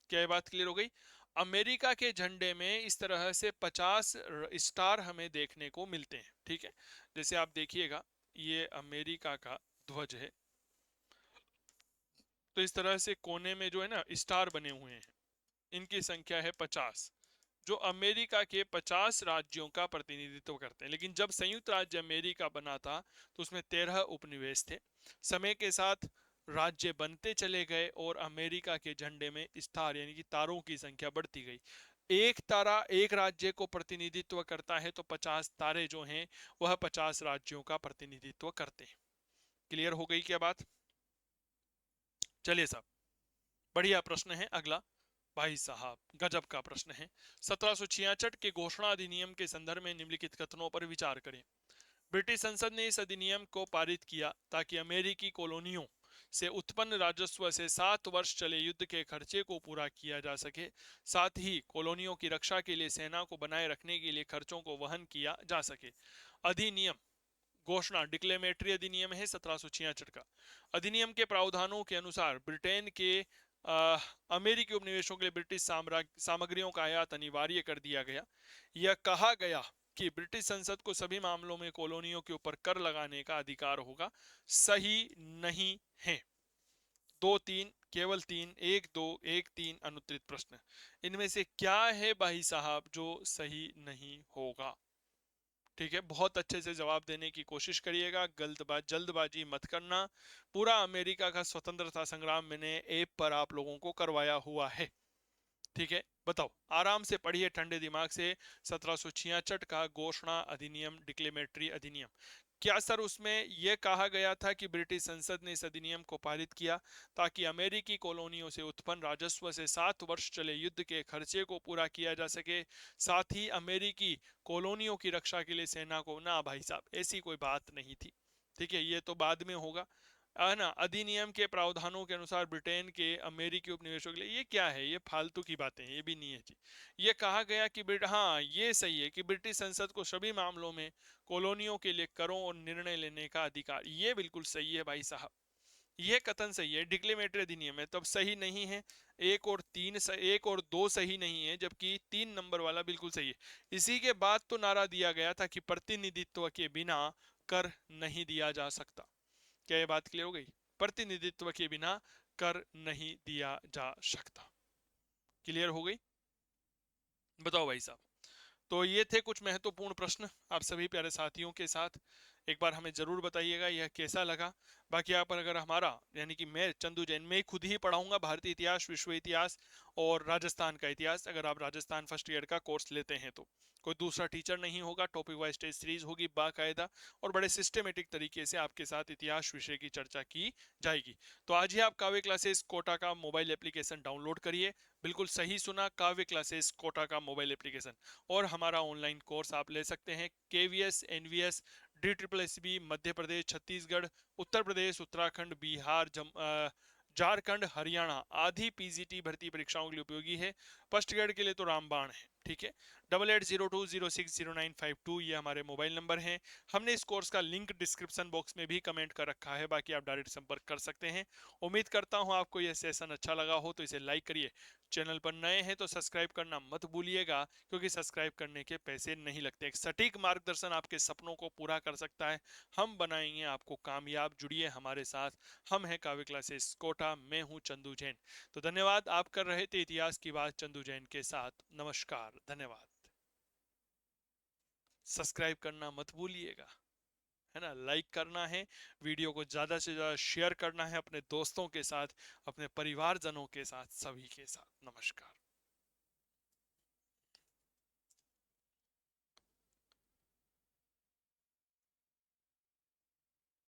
क्या ये बात क्लियर हो गई? अमेरिका के झंडे में इस तरह से 50 स्टार हमें देखने को मिलते हैं। ठीक है, जैसे आप देखिएगा ये अमेरिका का ध्वज है, तो इस तरह से कोने में जो है ना स्टार बने हुए हैं, इनकी संख्या है 50, जो अमेरिका के 50 राज्यों का प्रतिनिधित्व करते हैं। लेकिन जब संयुक्त राज्य अमेरिका बना था तो उसमें 13 उपनिवेश थे। समय के साथ राज्य बनते चले गए और अमेरिका के झंडे में स्टार यानी कि तारों की संख्या बढ़ती गई। एक तारा एक राज्य को प्रतिनिधित्व करता है तो 50 तारे जो हैं वह 50 राज्यों का प्रतिनिधित्व करते हैं। क्लियर हो गई क्या बात? चलिए साहब, बढ़िया प्रश्न है अगला। भाई साहब गजब का प्रश्न है। 1766 के घोषणा अधिनियम के संदर्भ में निम्नलिखित कथनों पर विचार करें। ब्रिटिश संसद ने इस अधिनियम को पारित किया ताकि अमेरिकी कॉलोनियों से उत्पन्न राजस्व से 7 वर्ष चले युद्ध के खर्चे को पूरा किया जा सके। साथ ही कॉलोनियों की रक्षा के लिए सेना को बनाए रखने के लिए खर्चों को वहन किया जा सके। अधिनियम घोषणा डिक्लेमेटरी अधिनियम है 1766 का। अधिनियम के प्रावधानों के अनुसार ब्रिटेन के अमेरिकी उपनिवेशों के लिए ब्रिटिश सामग्रियों का आयात अनिवार्य कर दिया गया। यह कहा गया कि ब्रिटिश संसद को सभी मामलों में कॉलोनियों के ऊपर कर लगाने का अधिकार होगा। सही नहीं है। 2, 3, केवल 3, 1, 2, 1, 3 अनुत्तरित प्रश्न। इनमें से क्या है भाई साहब जो सही नहीं होगा? ठीक है, बहुत अच्छे से जवाब देने की कोशिश करिएगा, जल्दबाजी मत करना। पूरा अमेरिका का स्वतंत्रता संग्राम मैंने ऐप पर आप लोगों को करवाया हुआ है। ठीक है, बताओ आराम से पढ़िए ठंडे दिमाग से। 1766 का घोषणा अधिनियम डिक्लेमेटरी अधिनियम क्या सर उसमें यह कहा गया था कि ब्रिटिश संसद ने इस अधिनियम को पारित किया ताकि अमेरिकी कॉलोनियों से उत्पन्न राजस्व से 7 वर्ष चले युद्ध के खर्चे को पूरा किया जा सके, साथ ही अमेरिकी कॉलोनियों की रक्षा के लिए सेना को? ना भाई साहब, ऐसी कोई बात नहीं थी। ठीक है, ये तो बाद में होगा, है ना। अधिनियम के प्रावधानों के अनुसार ब्रिटेन के अमेरिकी उपनिवेशों के लिए, ये क्या है, ये फालतू की बातें हैं, ये भी नहीं है जी। ये कहा गया कि हाँ, ये सही है कि ब्रिटिश संसद को सभी मामलों में कॉलोनियों के लिए करों और निर्णय लेने का अधिकार, ये बिल्कुल सही है भाई साहब, ये कथन सही है। डिक्लेमेटरी अधिनियम है तब सही नहीं है। एक और दो सही नहीं है, जबकि 3 नंबर वाला बिल्कुल सही है। इसी के बाद तो नारा दिया गया था कि प्रतिनिधित्व के बिना कर नहीं दिया जा सकता। क्या ये बात क्लियर हो गई? प्रतिनिधित्व के बिना कर नहीं दिया जा सकता। क्लियर हो गई? बताओ भाई साहब। तो ये थे कुछ महत्वपूर्ण प्रश्न आप सभी प्यारे साथियों के साथ। एक बार हमें जरूर बताइएगा यह कैसा लगा। बाकी आप अगर हमारा, यानी कि मैं चंदू जैन, मैं खुद ही पढ़ाऊंगा भारतीय इतिहास, विश्व इतिहास और राजस्थान का इतिहास, अगर आप राजस्थान फर्स्ट ईयर का कोर्स लेते हैं तो। कोई दूसरा टीचर नहीं होगा, टॉपिक वाइज टेस्ट सीरीज होगी बाकायदा, और बड़े सिस्टमेटिक तरीके से आपके साथ इतिहास विषय की चर्चा की जाएगी। तो आज ही आप काव्य क्लासेस कोटा का मोबाइल एप्लीकेशन डाउनलोड करिए। बिल्कुल सही सुना, काव्य क्लासेस कोटा का मोबाइल एप्लीकेशन। और हमारा ऑनलाइन कोर्स आप ले सकते हैं KVS, NVS, DSSB, Madhya Pradesh, Chhattisgarh, Uttar Pradesh, Uttarakhand, Bihar, Jharkhand, Haryana आदि पीजीटी भर्ती परीक्षाओं के लिए उपयोगी है। फर्स्ट ग्रेड के लिए तो रामबाण है। ठीक है, 8802060952 ये हमारे मोबाइल नंबर हैं। हमने इस कोर्स का लिंक डिस्क्रिप्शन बॉक्स में भी कमेंट कर रखा है, बाकी आप डायरेक्ट संपर्क कर सकते हैं। उम्मीद करता हूं आपको यह सेशन अच्छा लगा हो, तो इसे लाइक करिए। चैनल पर नए हैं तो सब्सक्राइब करना मत भूलिएगा, क्योंकि सब्सक्राइब करने के पैसे नहीं लगते। एक सटीक मार्गदर्शन आपके सपनों को पूरा कर सकता है। हम बनाएंगे आपको कामयाब। जुड़िए हमारे साथ। हम हैं काव्य क्लासेस कोटा, मैं हूं चंदू जैन। तो धन्यवाद, आप कर रहे थे इतिहास की बात चंदू जैन के साथ। नमस्कार, धन्यवाद। सब्सक्राइब करना मत भूलिएगा, है ना। लाइक करना है, वीडियो को ज्यादा से ज्यादा शेयर करना है अपने दोस्तों के साथ, अपने परिवारजनों के साथ, सभी के साथ। नमस्कार।